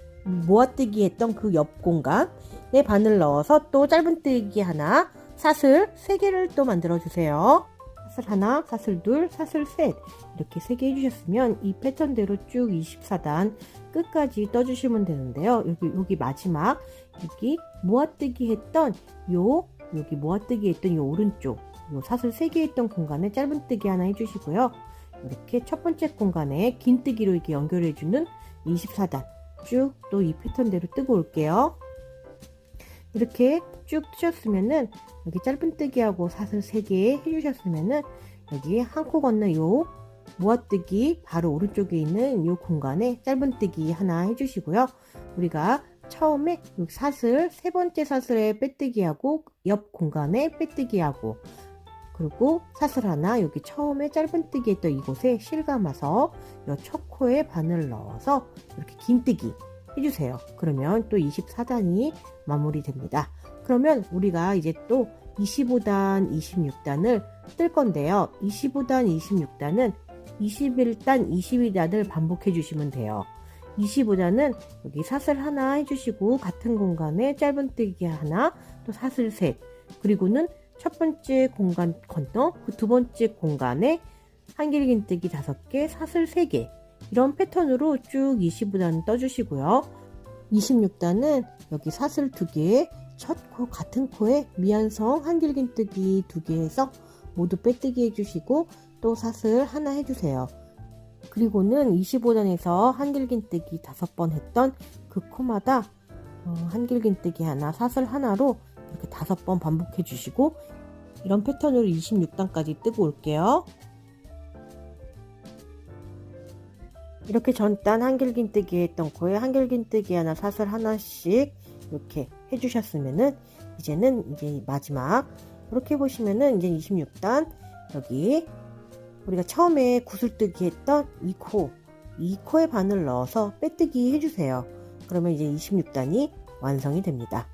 Speaker 1: 모아뜨기 했던 그 옆 공간에 바늘 넣어서 또 짧은뜨기 하나, 사슬 3개를 또 만들어 주세요. 사슬 하나, 사슬 둘, 사슬 셋, 이렇게 3개 해주셨으면 이 패턴대로 쭉 24단 끝까지 떠주시면 되는데요. 여기 마지막 여기 모아뜨기 했던 여기 모아뜨기 했던 요 오른쪽 요 사슬 3개 했던 공간에 짧은뜨기 하나 해주시고요. 이렇게 첫 번째 공간에 긴뜨기로 이렇게 연결해주는 24단 쭉 또 이 패턴대로 뜨고 올게요. 이렇게 쭉 뜨셨으면은 여기 짧은뜨기하고 사슬 3개 해주셨으면은 여기 한 코 건너 요 모아뜨기 바로 오른쪽에 있는 요 공간에 짧은뜨기 하나 해주시고요. 우리가 처음에 여기 사슬 세 번째 사슬에 빼뜨기하고 옆 공간에 빼뜨기하고 그리고 사슬 하나 여기 처음에 짧은뜨기 했던 이곳에 실감아서 요 첫 코에 바늘 넣어서 이렇게 긴뜨기 해주세요. 그러면 또 24단이 마무리됩니다. 그러면 우리가 이제 또 25단, 26단을 뜰 건데요. 25단, 26단은 21단, 22단을 반복해 주시면 돼요. 25단은 여기 사슬 하나 해주시고 같은 공간에 짧은뜨기 하나, 또 사슬 셋, 그리고는 첫 번째 공간 건너 그 두 번째 공간에 한길긴뜨기 5개, 사슬 3개, 이런 패턴으로 쭉 25단 떠주시고요. 26단은 여기 사슬 2개, 첫 코 같은 코에 미완성 한길긴뜨기 2개 해서 모두 빼뜨기 해주시고 또 사슬 하나 해주세요. 그리고는 25단에서 한길긴뜨기 5번 했던 그 코마다 한길긴뜨기 하나, 사슬 하나로 이렇게 5번 반복해 주시고 이런 패턴으로 26단까지 뜨고 올게요. 이렇게 전단 한길긴뜨기 했던 코에 한길긴뜨기 하나, 사슬 하나씩 이렇게 해주셨으면은 이제 마지막 이렇게 보시면은 이제 26단 여기 우리가 처음에 구슬뜨기 했던 이 코에 바늘 넣어서 빼뜨기 해주세요. 그러면 이제 26단이 완성이 됩니다.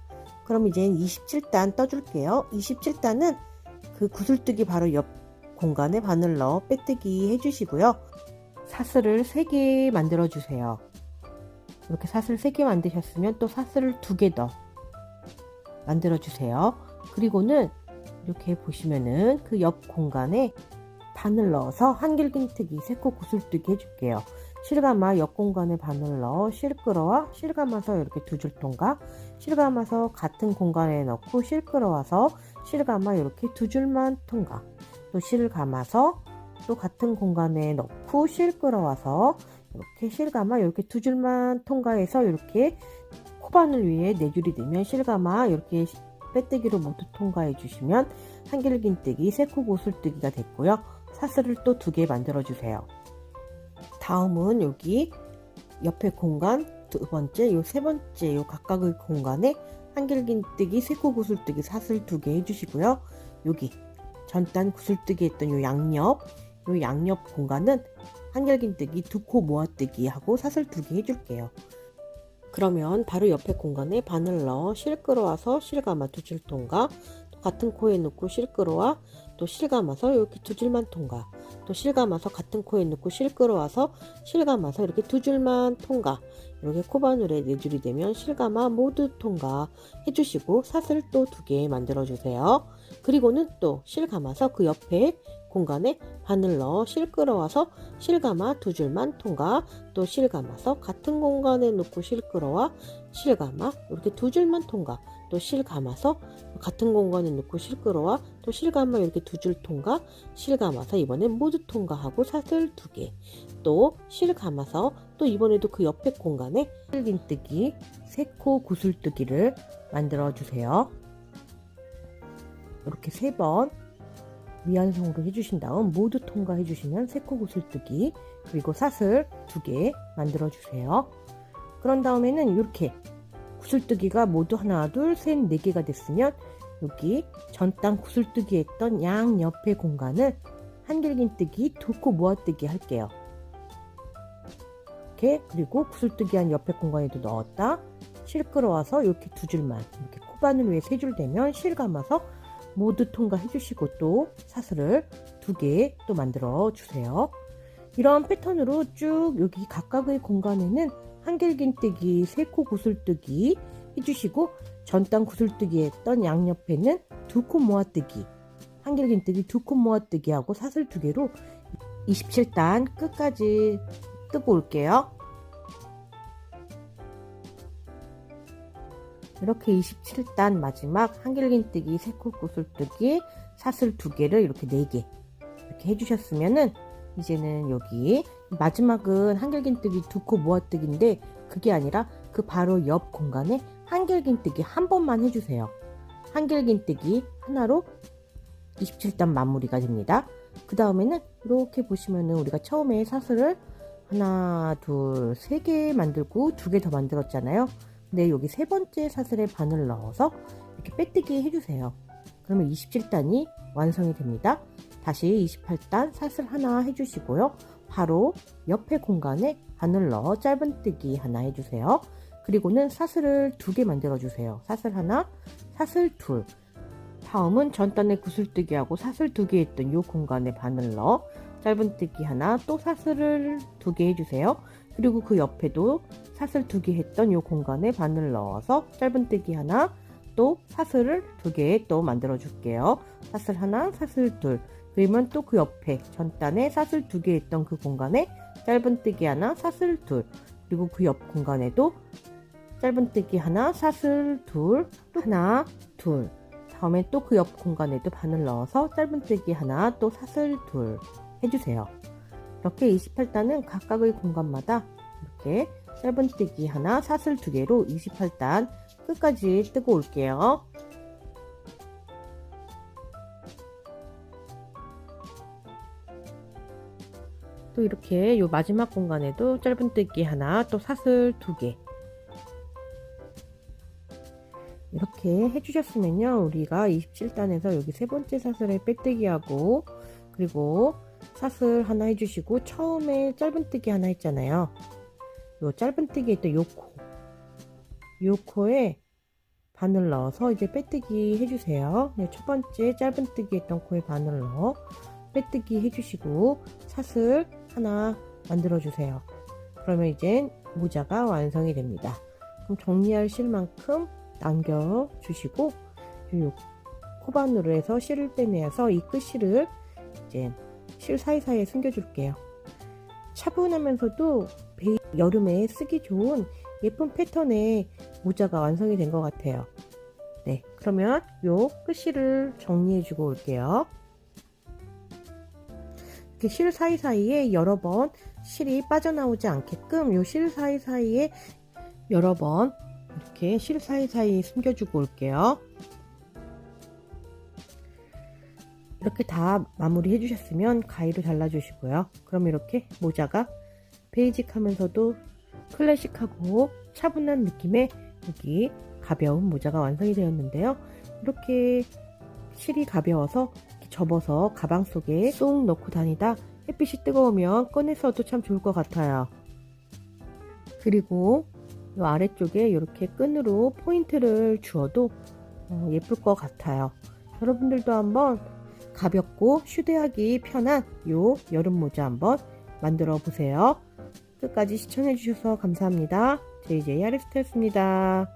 Speaker 1: 그럼 이제 27단 떠줄게요. 27단은 그 구슬뜨기 바로 옆 공간에 바늘 넣어 빼뜨기 해주시고요. 사슬을 3개 만들어 주세요. 이렇게 사슬 3개 만드셨으면 또 사슬을 2개 더 만들어 주세요. 그리고는 이렇게 보시면은 그 옆 공간에 바늘 넣어서 한길긴뜨기 3코 구슬뜨기 해줄게요. 실감아 옆 공간에 바늘 넣어 실끌어와 실감아서 이렇게 2줄 통과, 실감아서 같은 공간에 넣고 실끌어와서 실감아 이렇게 2줄만 통과, 또 실감아서 또 같은 공간에 넣고 실끌어와서 이렇게 실감아 이렇게 2줄만 통과해서 이렇게 코바늘 위에 4줄이 되면 실감아 이렇게 빼뜨기로 모두 통과해 주시면 한길긴뜨기 3코 구슬뜨기가 됐고요. 사슬을 또 2개 만들어 주세요. 다음은 여기 옆에 공간 두 번째, 요 세 번째 요 각각의 공간에 한길긴뜨기 3코 구슬뜨기 사슬 2개 해주시고요. 여기 전단 구슬뜨기 했던 요 양옆 공간은 한길긴뜨기 2코 모아뜨기 하고 사슬 2개 해줄게요. 그러면 바로 옆에 공간에 바늘 넣어 실끌어와서 실감아 2줄 통과, 또 같은 코에 넣고 실끌어와 또 실감아서 이렇게 2줄만 통과, 또 실감아서 같은 코에 넣고 실끌어와서 실감아서 이렇게 2줄만 통과, 이렇게 코바늘에 4줄이 되면 실감아 모두 통과 해주시고 사슬 또 2개 만들어 주세요. 그리고는 또 실감아서 그 옆에 공간에 바늘 넣어 실끌어와서 실감아 2줄만 통과, 또 실감아서 같은 공간에 놓고 실끌어와 실감아 이렇게 2줄만 통과, 또 실감아서 같은 공간에 놓고 실끌어와 또 실감아 이렇게 2줄 통과, 실감아서 이번엔 모두 통과하고 사슬 2개, 또 실감아서 또 이번에도 그 옆에 공간에 한길긴뜨기 3코 구슬뜨기를 만들어 주세요. 이렇게 3번 미완성으로 해주신 다음 모두 통과해 주시면 3코 구슬뜨기, 그리고 사슬 2개 만들어 주세요. 그런 다음에는 이렇게 구슬뜨기가 모두 하나, 둘, 셋, 4개가 됐으면 여기 전단 구슬뜨기 했던 양 옆에 공간을 한길긴뜨기 두 코 모아뜨기 할게요. 이렇게, 그리고 구슬뜨기 한 옆에 공간에도 넣었다 실 끌어와서 이렇게 두 줄만, 이렇게 코바늘 위에 세 줄 대면 실 감아서 모두 통과해 주시고 또 사슬을 두 개 또 만들어 주세요. 이런 패턴으로 쭉 여기 각각의 공간에는 한길긴뜨기, 세코 구슬뜨기 해주시고 전단 구슬뜨기 했던 양옆에는 두 코 모아뜨기, 한길긴뜨기 두 코 모아뜨기 하고 사슬 두 개로 27단 끝까지 뜨고 올게요. 이렇게 27단 마지막 한길긴뜨기, 세코 구슬뜨기, 사슬 두 개를 이렇게 4개 이렇게 해주셨으면은 이제는 여기 마지막은 한길긴뜨기 두 코 모아뜨기인데 그게 아니라 그 바로 옆 공간에 한길긴뜨기 한 번만 해주세요. 한길긴뜨기 하나로 27단 마무리가 됩니다. 그 다음에는 이렇게 보시면은 우리가 처음에 사슬을 하나, 둘, 세 개 만들고 두 개 더 만들었잖아요. 근데 여기 세 번째 사슬에 바늘 넣어서 이렇게 빼뜨기 해주세요. 그러면 27단이 완성이 됩니다. 다시 28단 사슬 하나 해주시고요. 바로 옆에 공간에 바늘 넣어 짧은뜨기 하나 해주세요. 그리고는 사슬을 두 개 만들어 주세요. 사슬 하나, 사슬 둘. 다음은 전단에 구슬뜨기 하고 사슬 두 개 했던 이 공간에 바늘 넣어 짧은뜨기 하나, 또 사슬을 두 개 해주세요. 그리고 그 옆에도 사슬 두 개 했던 이 공간에 바늘 넣어서 짧은뜨기 하나, 또 사슬을 두 개 또 만들어 줄게요. 사슬 하나, 사슬 둘. 그러면 또 그 옆에 전단에 사슬 두 개 했던 그 공간에 짧은뜨기 하나, 사슬 둘. 그리고 그 옆 공간에도 짧은뜨기 하나, 사슬 둘, 또 하나, 둘. 다음에 또 그 옆 공간에도 바늘 넣어서 짧은뜨기 하나, 또 사슬 둘 해주세요. 이렇게 28단은 각각의 공간마다 이렇게 짧은뜨기 하나, 사슬 두 개로 28단 끝까지 뜨고 올게요. 또 이렇게 요 마지막 공간에도 짧은뜨기 하나, 또 사슬 두 개 이렇게 해주셨으면요, 우리가 27단에서 여기 세 번째 사슬에 빼뜨기 하고 그리고 사슬 하나 해주시고 처음에 짧은뜨기 하나 했잖아요. 요 짧은뜨기 했던 요 코에 바늘 넣어서 이제 빼뜨기 해주세요. 첫 번째 짧은뜨기 했던 코에 바늘 넣어 빼뜨기 해주시고 사슬 하나 만들어 주세요. 그러면 이제 모자가 완성이 됩니다. 그럼 정리할 실만큼 남겨 주시고 코바늘로 해서 실을 빼내서 이 끝실을 이제 실 사이사이에 숨겨 줄게요. 차분하면서도 여름에 쓰기 좋은 예쁜 패턴의 모자가 완성이 된 것 같아요. 네, 그러면 요 끝실을 정리해 주고 올게요. 이렇게 실 사이사이에 여러 번 실이 빠져나오지 않게끔 요 실 사이사이에 여러 번 이렇게 실 사이사이에 숨겨주고 올게요. 이렇게 다 마무리 해주셨으면 가위로 잘라주시고요. 그럼 이렇게 모자가 베이직하면서도 클래식하고 차분한 느낌의 여기 가벼운 모자가 완성이 되었는데요. 이렇게 실이 가벼워서 이렇게 접어서 가방 속에 쏙 넣고 다니다 햇빛이 뜨거우면 꺼내서도 참 좋을 것 같아요. 그리고 이 아래쪽에 이렇게 끈으로 포인트를 주어도 예쁠 것 같아요. 여러분들도 한번 가볍고 휴대하기 편한 요 여름 모자 한번 만들어 보세요. 끝까지 시청해 주셔서 감사합니다. JJ 아리스타였습니다.